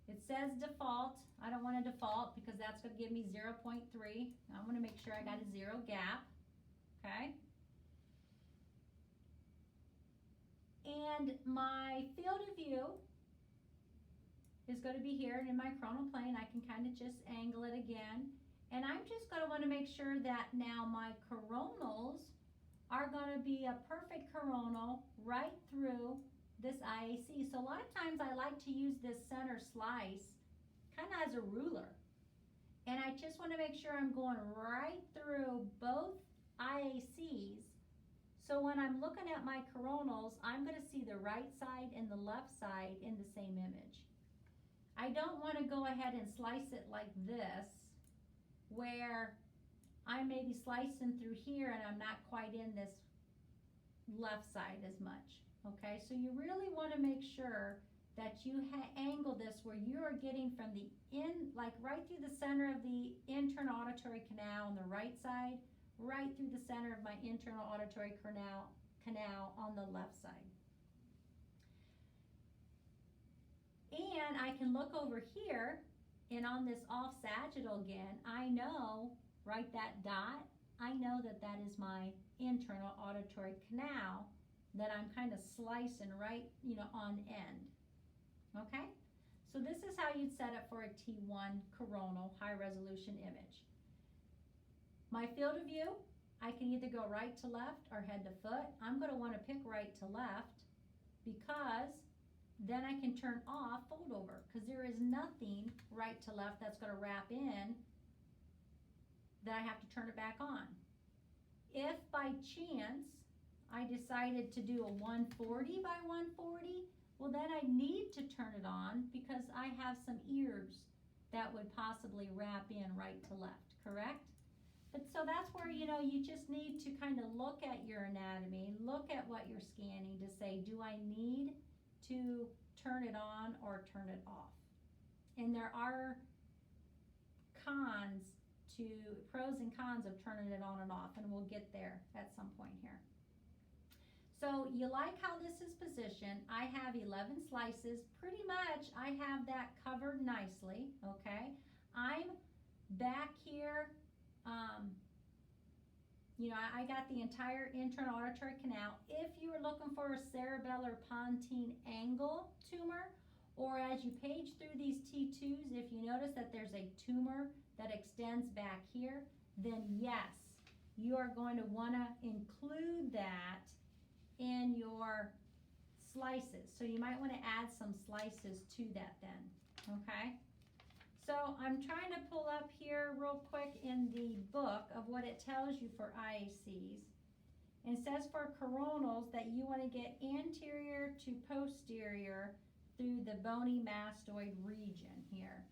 It says default. I don't want to default because that's going to give me 0.3. I want to make sure I got a 0 gap. Okay. And my field of view is going to be here, and in my coronal plane I can kind of just angle it again, and I'm just going to want to make sure that now my coronals are going to be a perfect coronal right through this IAC. So a lot of times I like to use this center slice kind of as a ruler. And I just want to make sure I'm going right through both IACs. So when I'm looking at my coronals, I'm going to see the right side and the left side in the same image. I don't want to go ahead and slice it like this, where I may be slicing through here and I'm not quite in this left side as much. Okay, so you really want to make sure that you angle this where you are getting from the like right through the center of the internal auditory canal on the right side, right through the center of my internal auditory canal on the left side. And I can look over here, and on this off sagittal again, I know, right, that dot, I know that that is my internal auditory canal that I'm kind of slicing right, on end. Okay? So this is how you'd set up for a T1 coronal high resolution image. My field of view, I can either go right to left or head to foot. I'm going to want to pick right to left because then I can turn off fold over, because there is nothing right to left that's going to wrap in that I have to turn it back on. If by chance I decided to do a 140 by 140, well then I need to turn it on because I have some ears that would possibly wrap in right to left, correct? But so that's where, you just need to kind of look at your anatomy, look at what you're scanning to say, do I need to turn it on or turn it off? And there are pros and cons of turning it on and off, and we'll get there at some point here. So you like how this is positioned. I have 11 slices. Pretty much I have that covered nicely, okay? I'm back here, I got the entire internal auditory canal. If you are looking for a cerebellar pontine angle tumor, or as you page through these T2s, if you notice that there's a tumor that extends back here, then yes, you are going to want to include that in your slices. So you might want to add some slices to that then, okay? So I'm trying to pull up here real quick in the book of what it tells you for IACs. And it says for coronals that you want to get anterior to posterior through the bony mastoid region here.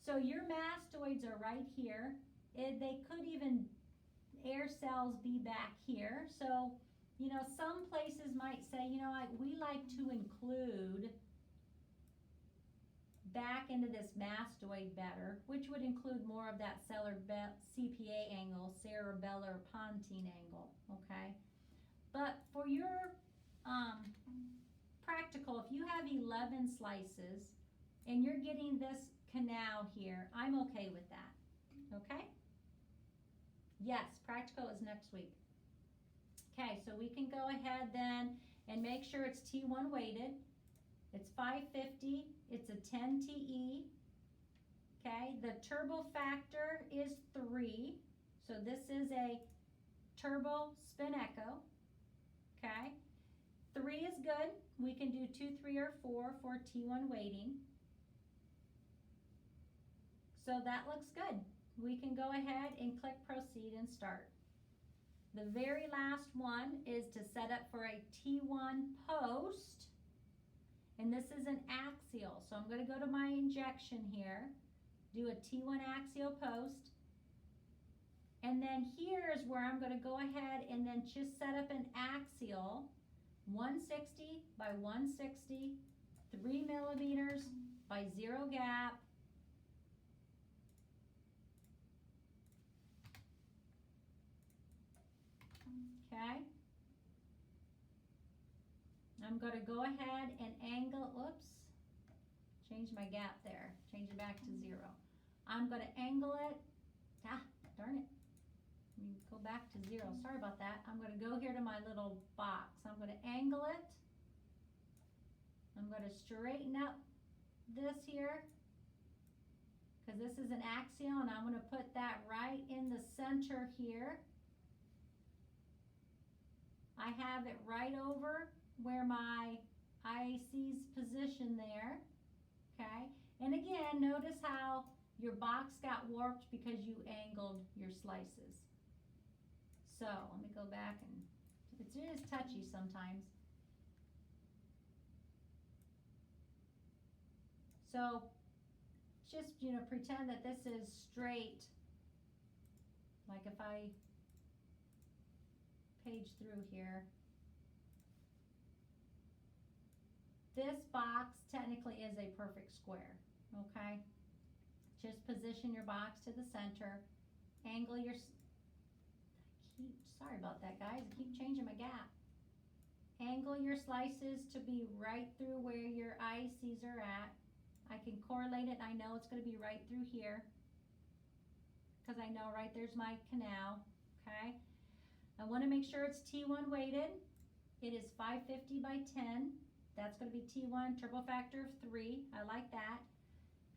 So your mastoids are right here. They could even, air cells be back here. So, some places might say, we like to include back into this mastoid better, which would include more of that CPA angle, cerebellar pontine angle, okay? But for your practical, if you have 11 slices and you're getting this canal here, I'm okay with that, okay? Yes, practical is next week. Okay, so we can go ahead then and make sure it's T1 weighted. It's 550, it's a 10 TE, okay? The turbo factor is 3, so this is a turbo spin echo, okay? 3 is good. We can do 2, 3, or 4 for T1 weighting. So that looks good. We can go ahead and click proceed and start. The very last one is to set up for a T1 post. And this is an axial. So I'm going to go to my injection here, do a T1 axial post. And then here's where I'm going to go ahead and then just set up an axial 160 by 160, 3 millimeters by 0 gap. Okay. I'm going to go ahead and angle, whoops, change my gap there, change it back to 0. I'm going to angle it, darn it, let me go back to 0, sorry about that. I'm going to go here to my little box, I'm going to angle it, I'm going to straighten up this here, because this is an axial, and I'm going to put that right in the center here. I have it right over where my IC's position there, okay? And again, notice how your box got warped because you angled your slices. So let me go back, and it is touchy sometimes. So just, you know, pretend that this is straight. Like if I page through here, this box technically is a perfect square, okay? Just position your box to the center, angle your, sorry about that, guys, I keep changing my gap. Angle your slices to be right through where your ICs are at. I can correlate it, I know it's gonna be right through here, because I know right there's my canal, okay? I wanna make sure it's T1 weighted. It is 550 by 10. That's gonna be T1, turbo factor of 3, I like that.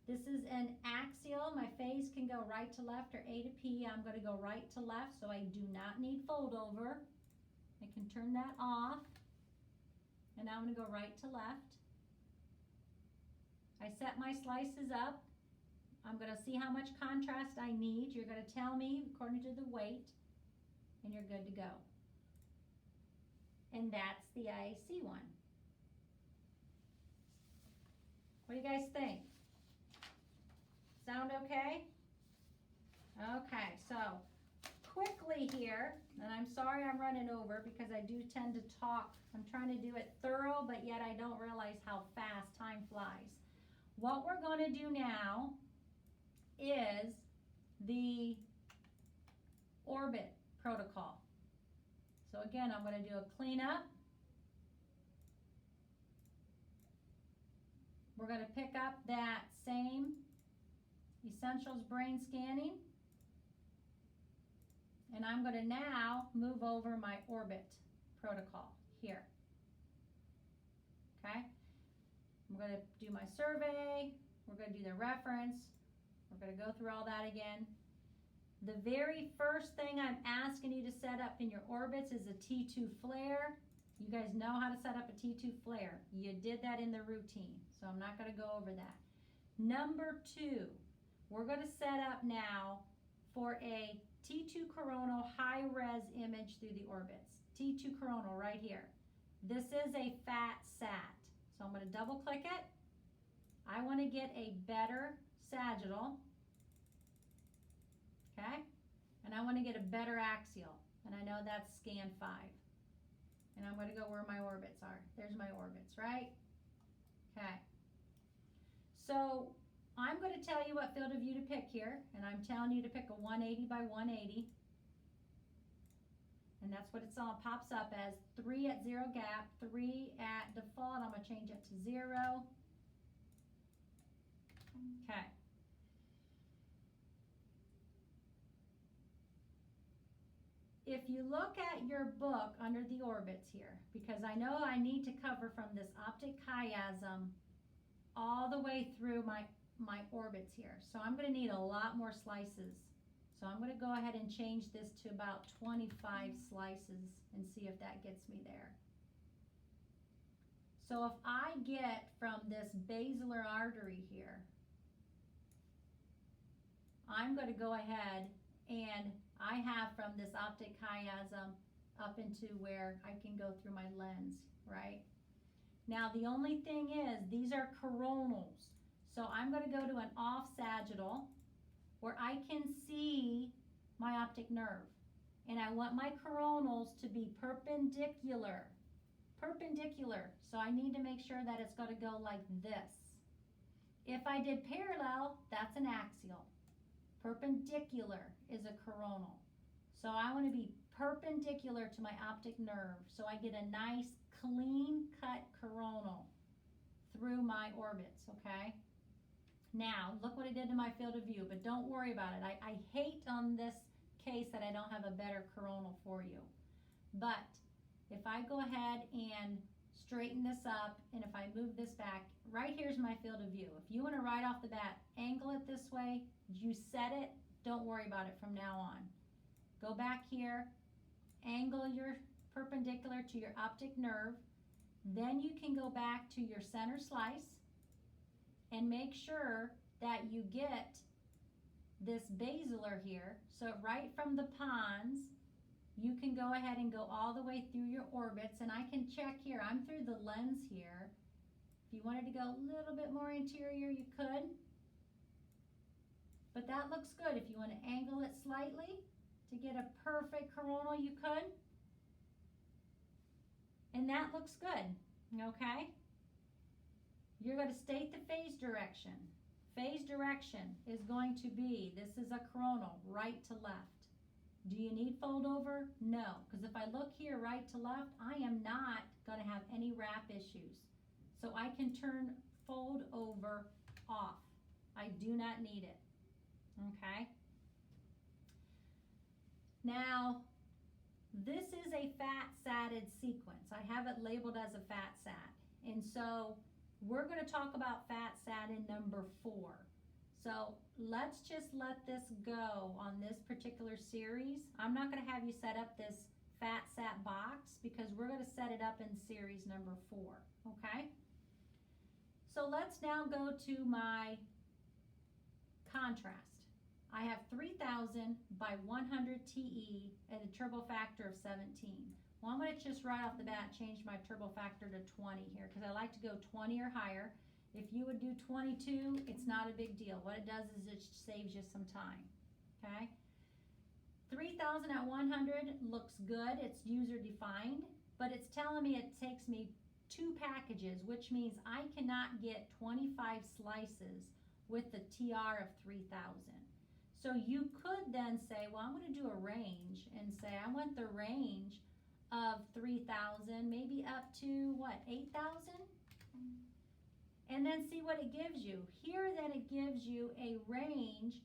This is an axial, my phase can go right to left or A to P. I'm gonna go right to left, so I do not need fold over. I can turn that off. And now I'm gonna go right to left. I set my slices up. I'm gonna see how much contrast I need. You're gonna tell me according to the weight, and you're good to go. And that's the IC one. What do you guys think? Sound okay? Okay, so quickly here, and I'm sorry I'm running over because I do tend to talk. I'm trying to do it thorough, but yet I don't realize how fast time flies. What we're going to do now is the orbit protocol. So again, I'm going to do a cleanup. We're going to pick up that same Essentials brain scanning, and I'm going to now move over my orbit protocol here. Okay, I'm going to do my survey, we're going to do the reference, we're going to go through all that again. The very first thing I'm asking you to set up in your orbits is a T2 flare. You guys know how to set up a T2 flare. You did that in the routine, so I'm not going to go over that. Number 2, we're going to set up now for a T2 coronal high-res image through the orbits. T2 coronal right here. This is a fat sat. So I'm going to double click it. I want to get a better sagittal. Okay? And I want to get a better axial. And I know that's scan 5. And I'm going to go where my orbits are. There's my orbits, right? Okay. So I'm going to tell you what field of view to pick here, and I'm telling you to pick a 180 by 180. And that's what it's all pops up as. 3 at 0 gap, 3 at default. I'm going to change it to 0. Okay. If you look at your book under the orbits here, because I know I need to cover from this optic chiasm all the way through my orbits here. So I'm going to need a lot more slices. So I'm going to go ahead and change this to about 25 slices and see if that gets me there. So if I get from this basilar artery here, I'm going to go ahead and I have from this optic chiasm up into where I can go through my lens, right? Now the only thing is these are coronals. So I'm going to go to an off sagittal where I can see my optic nerve. And I want my coronals to be perpendicular. Perpendicular. So I need to make sure that it's going to go like this. If I did parallel, that's an axial. Perpendicular is a coronal. So I want to be perpendicular to my optic nerve. So I get a nice clean cut coronal through my orbits, okay? Now, look what I did to my field of view, but don't worry about it. I hate on this case that I don't have a better coronal for you. But if I go ahead and straighten this up, and if I move this back, right here's my field of view. If you want to right off the bat, angle it this way, you set it, don't worry about it from now on. Go back here, angle your perpendicular to your optic nerve. Then you can go back to your center slice and make sure that you get this basilar here. So right from the pons, you can go ahead and go all the way through your orbits, and I can check here. I'm through the lens here. If you wanted to go a little bit more interior, you could. But that looks good. If you want to angle it slightly to get a perfect coronal, you could. And that looks good, okay? You're going to state the phase direction. Phase direction is going to be, this is a coronal, right to left. Do you need fold over? No, because if I look here right to left, I am not going to have any wrap issues. So I can turn fold over off. I do not need it, okay? Now, this is a fat-satted sequence. I have it labeled as a fat-sat. And so we're going to talk about fat-sat in number 4. So let's just let this go on this particular series. I'm not going to have you set up this fat-sat box because we're going to set it up in series number 4, okay? So let's now go to my contrast. I have 3000 by 100 TE and a turbo factor of 17. Well, I'm going to just right off the bat change my turbo factor to 20 here because I like to go 20 or higher. If you would do 22, it's not a big deal. What it does is it saves you some time, okay? 3000 at 100 looks good. It's user defined, but it's telling me it takes me 2 packages, which means I cannot get 25 slices with the TR of 3000. So you could then say, well, I'm going to do a range and say I want the range of 3000, maybe up to what, 8000? And then see what it gives you. Here then it gives you a range,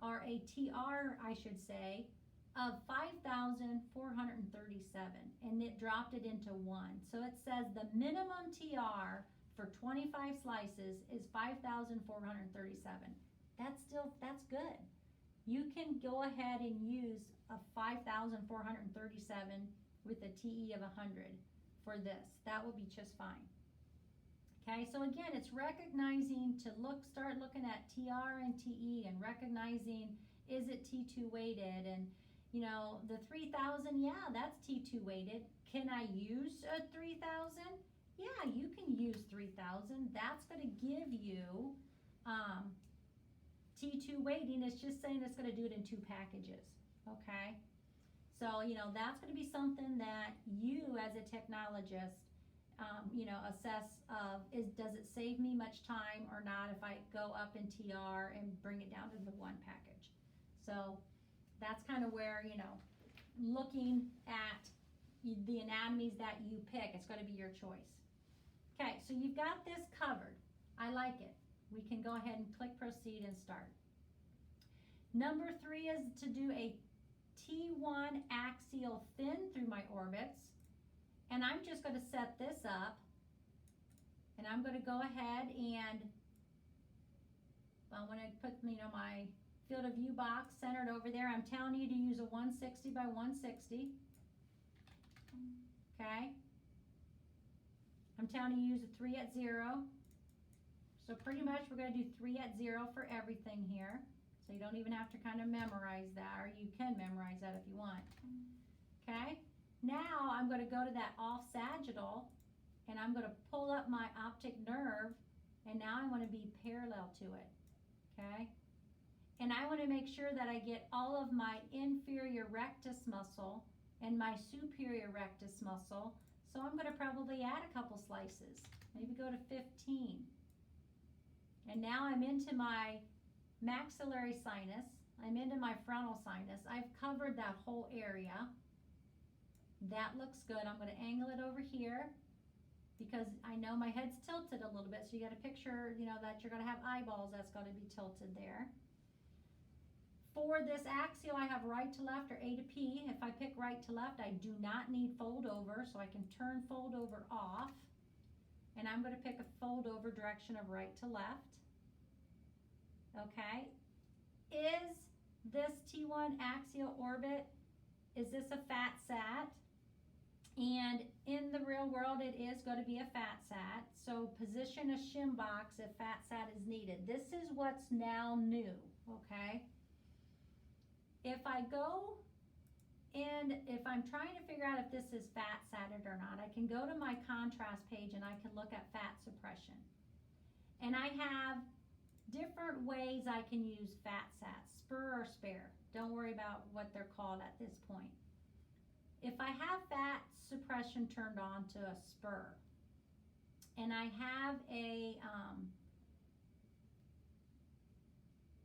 or a TR I should say, of 5,437, and it dropped it into 1. So it says the minimum TR for 25 slices is 5,437. That's good. You can go ahead and use a 5,437 with a TE of 100 for this. That will be just fine. Okay, so again, it's recognizing to start looking at TR and TE and recognizing, is it T2 weighted? And you know, the 3000, yeah, that's T2 weighted. Can I use a 3000? Yeah, you can use 3000. That's going to give you T2 weighting. It's just saying it's going to do it in 2 packages, okay? So, you know, that's going to be something that you as a technologist, you know, assess does it save me much time or not if I go up in TR and bring it down to the 1 package. So that's kind of where, you know, looking at the anatomies that you pick, it's going to be your choice. Okay, so you've got this covered. I like it. We can go ahead and click proceed and start. Number 3 is to do a T1 axial fin through my orbits. And I'm just going to set this up. And I'm going to go ahead and I'm going to put, you know, my field of view box centered over there. I'm telling you to use a 160 by 160. Okay. I'm telling you to use a 3 at 0. So pretty much we're going to do 3 at 0 for everything here. So you don't even have to kind of memorize that, or you can memorize that if you want. Okay. Now I'm going to go to that off sagittal and I'm going to pull up my optic nerve, and now I want to be parallel to it. Okay. And I want to make sure that I get all of my inferior rectus muscle and my superior rectus muscle. So I'm going to probably add a couple slices, maybe go to 15. And now I'm into my maxillary sinus. I'm into my frontal sinus. I've covered that whole area. That looks good. I'm going to angle it over here because I know my head's tilted a little bit. So you got to picture, you know, that you're going to have eyeballs that's going to be tilted there. For this axial, I have right to left or A to P. If I pick right to left, I do not need fold over, so I can turn fold over off. And I'm going to pick a fold over direction of right to left. Okay. Is this T1 axial orbit, is this a fat sat? And in the real world, it is going to be a fat sat. So position a shim box if fat sat is needed. This is what's now new, okay? If I go and if I'm trying to figure out if this is fat satted or not, I can go to my contrast page and I can look at fat suppression. And I have different ways I can use fat sats, spur or spare. Don't worry about what they're called at this point. If I have fat suppression turned on to a spur, and I have a,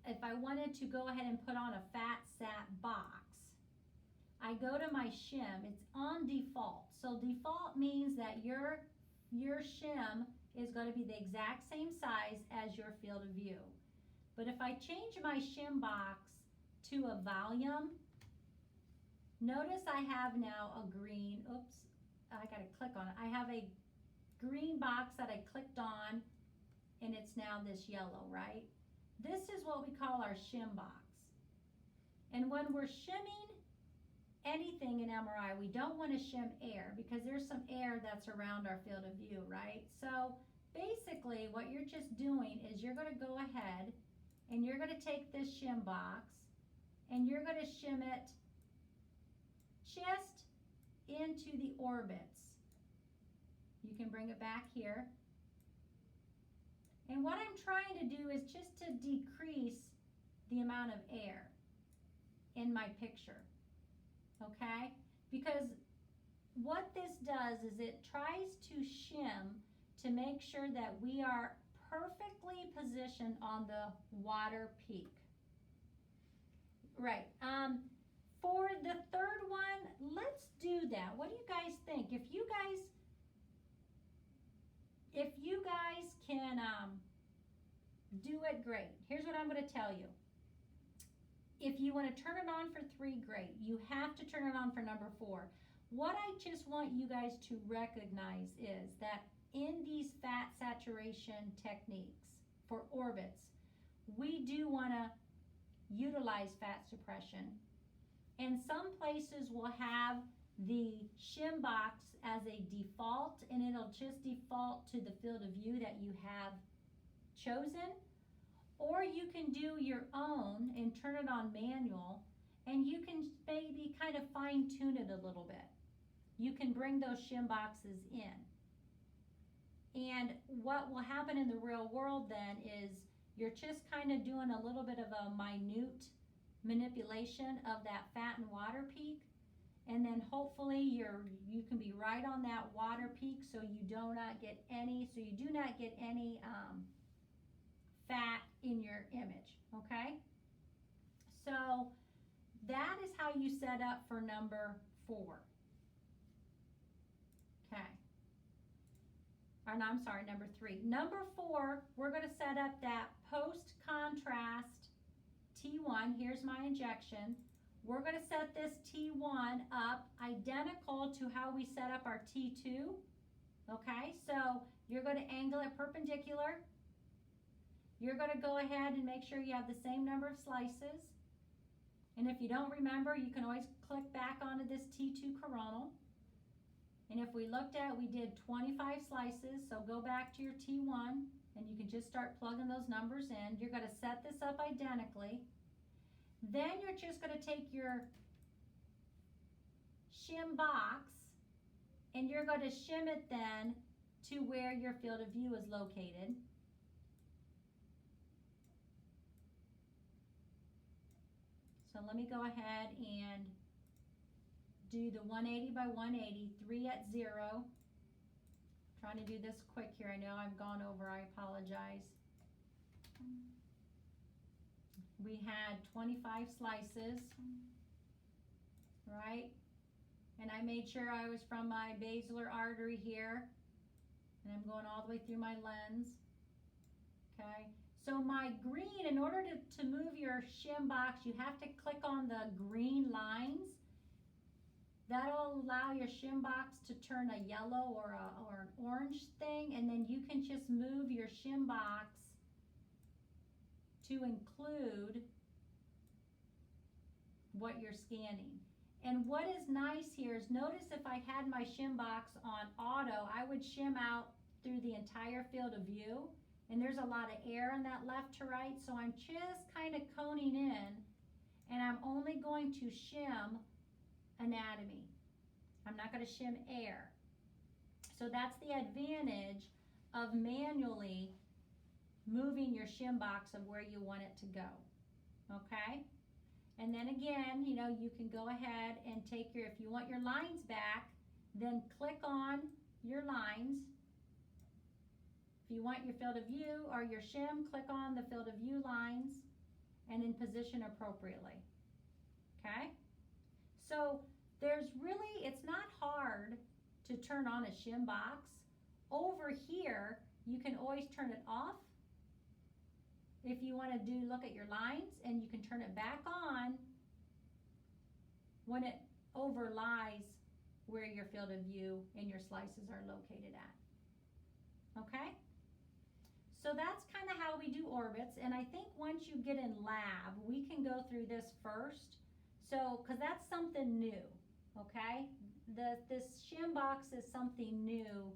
if I wanted to go ahead and put on a fat sat box, I go to my shim, it's on default. So default means that your shim is going to be the exact same size as your field of view. But if I change my shim box to a volume, notice I have now a green, oops, I gotta click on it. I have a green box that I clicked on, and it's now this yellow, right? This is what we call our shim box. And when we're shimming anything in MRI, we don't want to shim air because there's some air that's around our field of view, right? So basically what you're just doing is you're gonna go ahead and you're gonna take this shim box and you're gonna shim it just into the orbits. You can bring it back here. And what I'm trying to do is just to decrease the amount of air in my picture, okay? Because what this does is it tries to shim to make sure that we are perfectly positioned on the water peak. Right. For the third one, let's do that. What do you guys think? If you guys can do it, great. Here's what I'm going to tell you. If you want to turn it on for 3, great. You have to turn it on for number 4. What I just want you guys to recognize is that in these fat saturation techniques for orbits, we do want to utilize fat suppression. And some places will have the shim box as a default, and it'll just default to the field of view that you have chosen. Or you can do your own and turn it on manual, and you can maybe kind of fine tune it a little bit. You can bring those shim boxes in. And what will happen in the real world then is you're just kind of doing a little bit of a minute manipulation of that fat and water peak, and then hopefully you can be right on that water peak so you do not get any fat in your image, okay? So that is how you set up for number 4. Okay. Or no, I'm sorry, number 3. Number 4, we're going to set up that post contrast T1. Here's my injection. We're going to set this T1 up identical to how we set up our T2. Okay, so you're going to angle it perpendicular. You're going to go ahead and make sure you have the same number of slices. And if you don't remember, you can always click back onto this T2 coronal. And if we looked at, we did 25 slices, so go back to your T1 and you can just start plugging those numbers in. You're going to set this up identically. Then you're just going to take your shim box and you're going to shim it then to where your field of view is located. So let me go ahead and do the 180 by 180, 3 at 0. Trying to do this quick here. I know I've gone over, I apologize. We had 25 slices, right? And I made sure I was from my basilar artery here. And I'm going all the way through my lens. Okay. So my green, in order to move your shim box, you have to click on the green lines. That'll allow your shim box to turn a yellow or an orange thing, and then you can just move your shim box to include what you're scanning. And what is nice here is notice if I had my shim box on auto, I would shim out through the entire field of view. And there's a lot of air in that left to right, so I'm just kind of coning in, and I'm only going to shim anatomy. I'm not going to shim air. So that's the advantage of manually moving your shim box of where you want it to go, okay? And then again, you know, you can go ahead and take your, if you want your lines back, then click on your lines. If you want your field of view or your shim, click on the field of view lines and then position appropriately, okay? So there's really, it's not hard to turn on a shim box. Over here, you can always turn it off if you want to look at your lines, and you can turn it back on when it overlies where your field of view and your slices are located at, okay? So that's kind of how we do orbits, and I think once you get in lab, we can go through this first. So, because that's something new, okay? This shim box is something new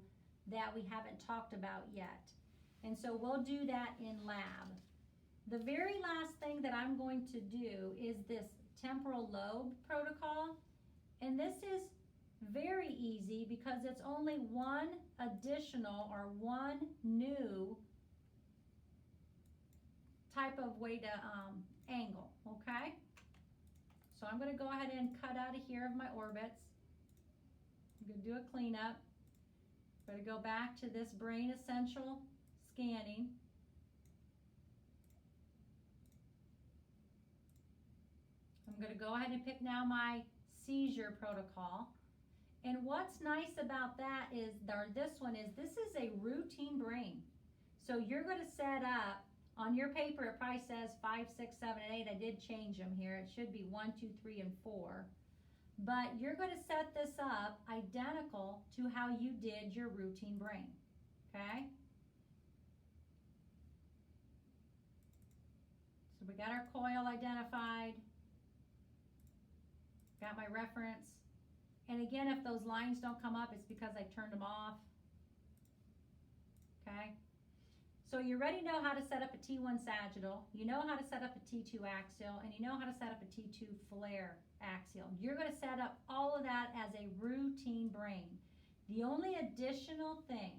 that we haven't talked about yet. And so we'll do that in lab. The very last thing that I'm going to do is this temporal lobe protocol. And this is very easy because it's only one additional or one new type of way to angle, okay? So I'm going to go ahead and cut out of here of my orbits. I'm going to do a cleanup. I'm going to go back to this brain essential scanning. I'm going to go ahead and pick now my seizure protocol. And what's nice about that is, or this one is, this is a routine brain. So you're going to set up, on your paper it probably says 5, 6, 7, and 8. I did change them here. It should be 1, 2, 3, and 4. But you're going to set this up identical to how you did your routine brain, okay? So we got our coil identified, got my reference. And again, if those lines don't come up, it's because I turned them off, okay? So you already know how to set up a T1 sagittal, you know how to set up a T2 axial, and you know how to set up a T2 flare axial. You're going to set up all of that as a routine brain. The only additional thing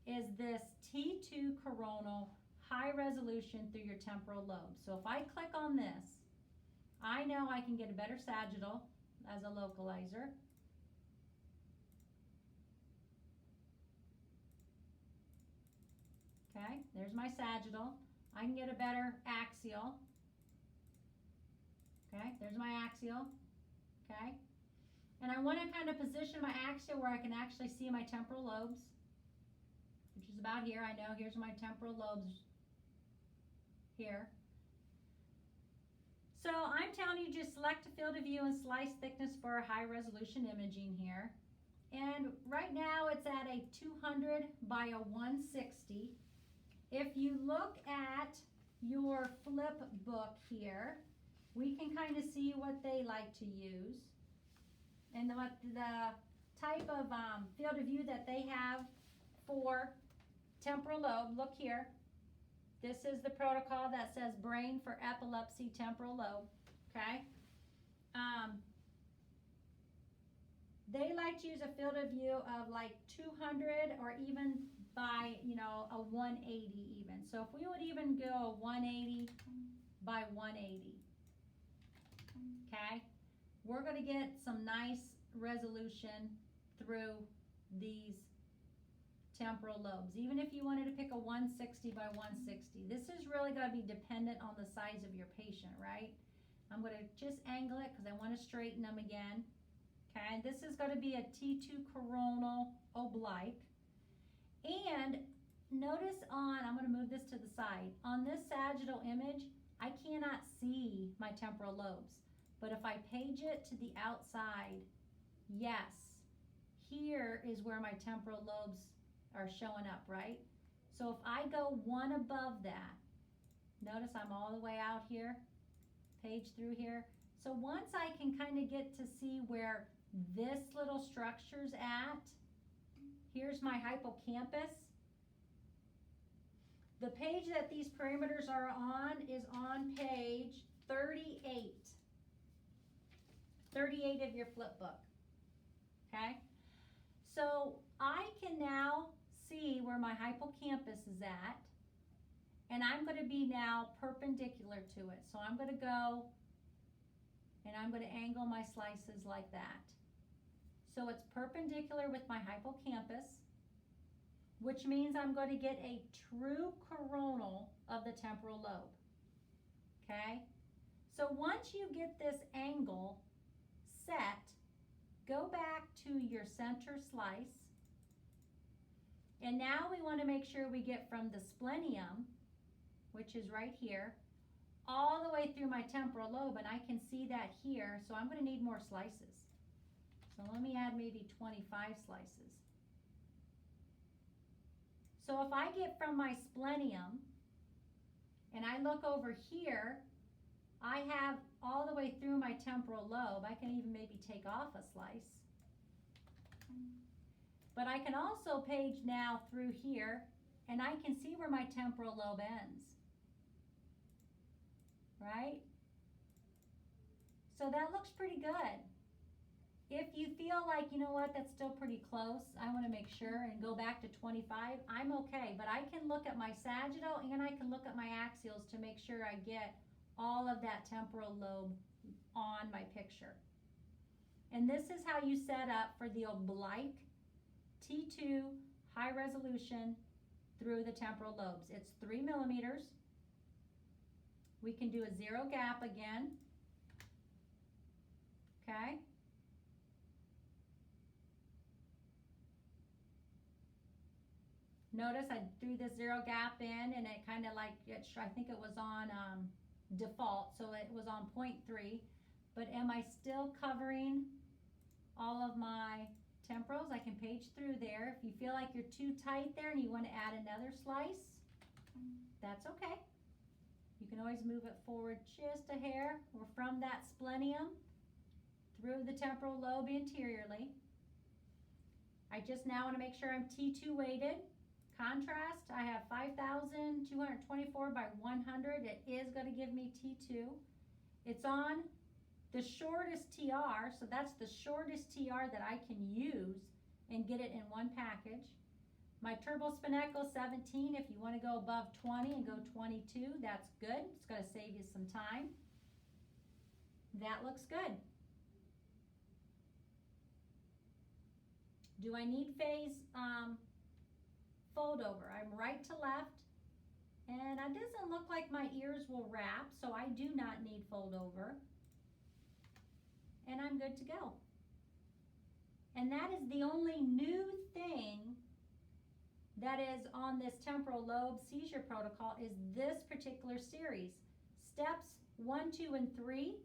is this T2 coronal high resolution through your temporal lobe. So if I click on this, I know I can get a better sagittal as a localizer. Okay, there's my sagittal. I can get a better axial. Okay, there's my axial. Okay, and I want to kind of position my axial where I can actually see my temporal lobes, which is about here. I know here's my temporal lobes here. So I'm telling you, just select a field of view and slice thickness for high resolution imaging here. And right now it's at a 200 by a 160. If you look at your flip book here, we can kind of see what they like to use and what the type of field of view that they have for temporal lobe. Look here. This is the protocol that says brain for epilepsy temporal lobe, okay? They like to use a field of view of like 200 or even by, you know, a 180 even. So if we would even go 180 by 180, okay? We're going to get some nice resolution through these temporal lobes. Even if you wanted to pick a 160 by 160, this is really going to be dependent on the size of your patient, right? I'm going to just angle it because I want to straighten them again. Okay, this is going to be a T2 coronal oblique. And notice I'm going to move this to the side. On this sagittal image, I cannot see my temporal lobes. But if I page it to the outside, yes, here is where my temporal lobes are showing up, right? So if I go one above that, notice I'm all the way out here, page through here. So once I can kind of get to see where this little structure's at, here's my hippocampus. The page that these perimeters are on is on page 38. 38 of your flip book, okay? So I can now see where my hippocampus is at, and I'm going to be now perpendicular to it. So I'm going to go and I'm going to angle my slices like that. So it's perpendicular with my hippocampus, which means I'm going to get a true coronal of the temporal lobe, okay? So once you get this angle set, go back to your center slice, and now we want to make sure we get from the splenium, which is right here, all the way through my temporal lobe, and I can see that here, so I'm going to need more slices. So let me add maybe 25 slices. So if I get from my splenium and I look over here, I have all the way through my temporal lobe. I can even maybe take off a slice. But I can also page now through here, and I can see where my temporal lobe ends. Right? So that looks pretty good. If you feel like, you know what, that's still pretty close, I want to make sure and go back to 25, I'm okay. But I can look at my sagittal and I can look at my axials to make sure I get all of that temporal lobe on my picture. And this is how you set up for the oblique T2 high resolution through the temporal lobes. It's 3 millimeters. We can do a 0 gap again. Okay. Notice I threw this 0 gap in, and it kind of like, I think it was on default, so it was on 0.3. But am I still covering all of my temporals? I can page through there. If you feel like you're too tight there and you want to add another slice, that's okay. You can always move it forward just a hair, or from that splenium through the temporal lobe anteriorly. I just now want to make sure I'm T2 weighted. Contrast, I have 5,224 by 100. It is going to give me T2. It's on the shortest TR, so that's the shortest TR that I can use and get it in one package. My turbospinecule 17, if you want to go above 20 and go 22, that's good. It's going to save you some time. That looks good. Do I need phase fold over? I'm right to left, and it doesn't look like my ears will wrap, so I do not need fold over. And I'm good to go. And that is the only new thing that is on this temporal lobe seizure protocol, is this particular series. Steps 1, 2, and 3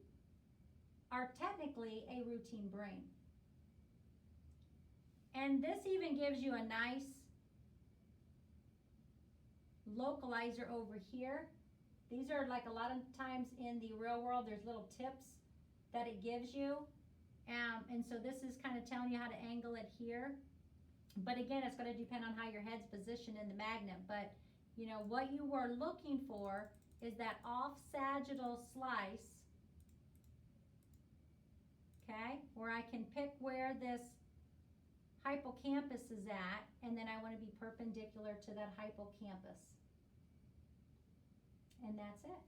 are technically a routine brain. And this even gives you a nice localizer over here. These are like a lot of times in the real world, there's little tips that it gives you. And so this is kind of telling you how to angle it here. But again, it's going to depend on how your head's positioned in the magnet. But you know, what you are looking for is that off sagittal slice, okay, where I can pick where this hippocampus is at, and then I want to be perpendicular to that hippocampus. And that's it.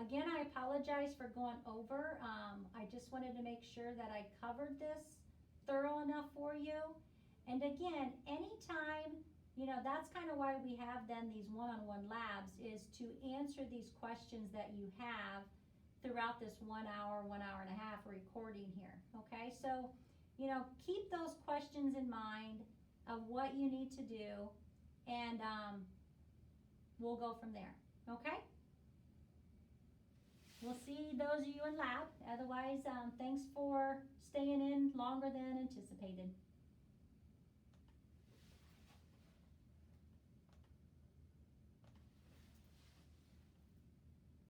Again, I apologize for going over. I just wanted to make sure that I covered this thorough enough for you. And again, anytime, you know, that's kind of why we have then these one-on-one labs, is to answer these questions that you have throughout this 1 hour, 1 hour and a half recording here. Okay, so, you know, keep those questions in mind of what you need to do, and we'll go from there. Okay? We'll see those of you in lab. Otherwise, thanks for staying in longer than anticipated.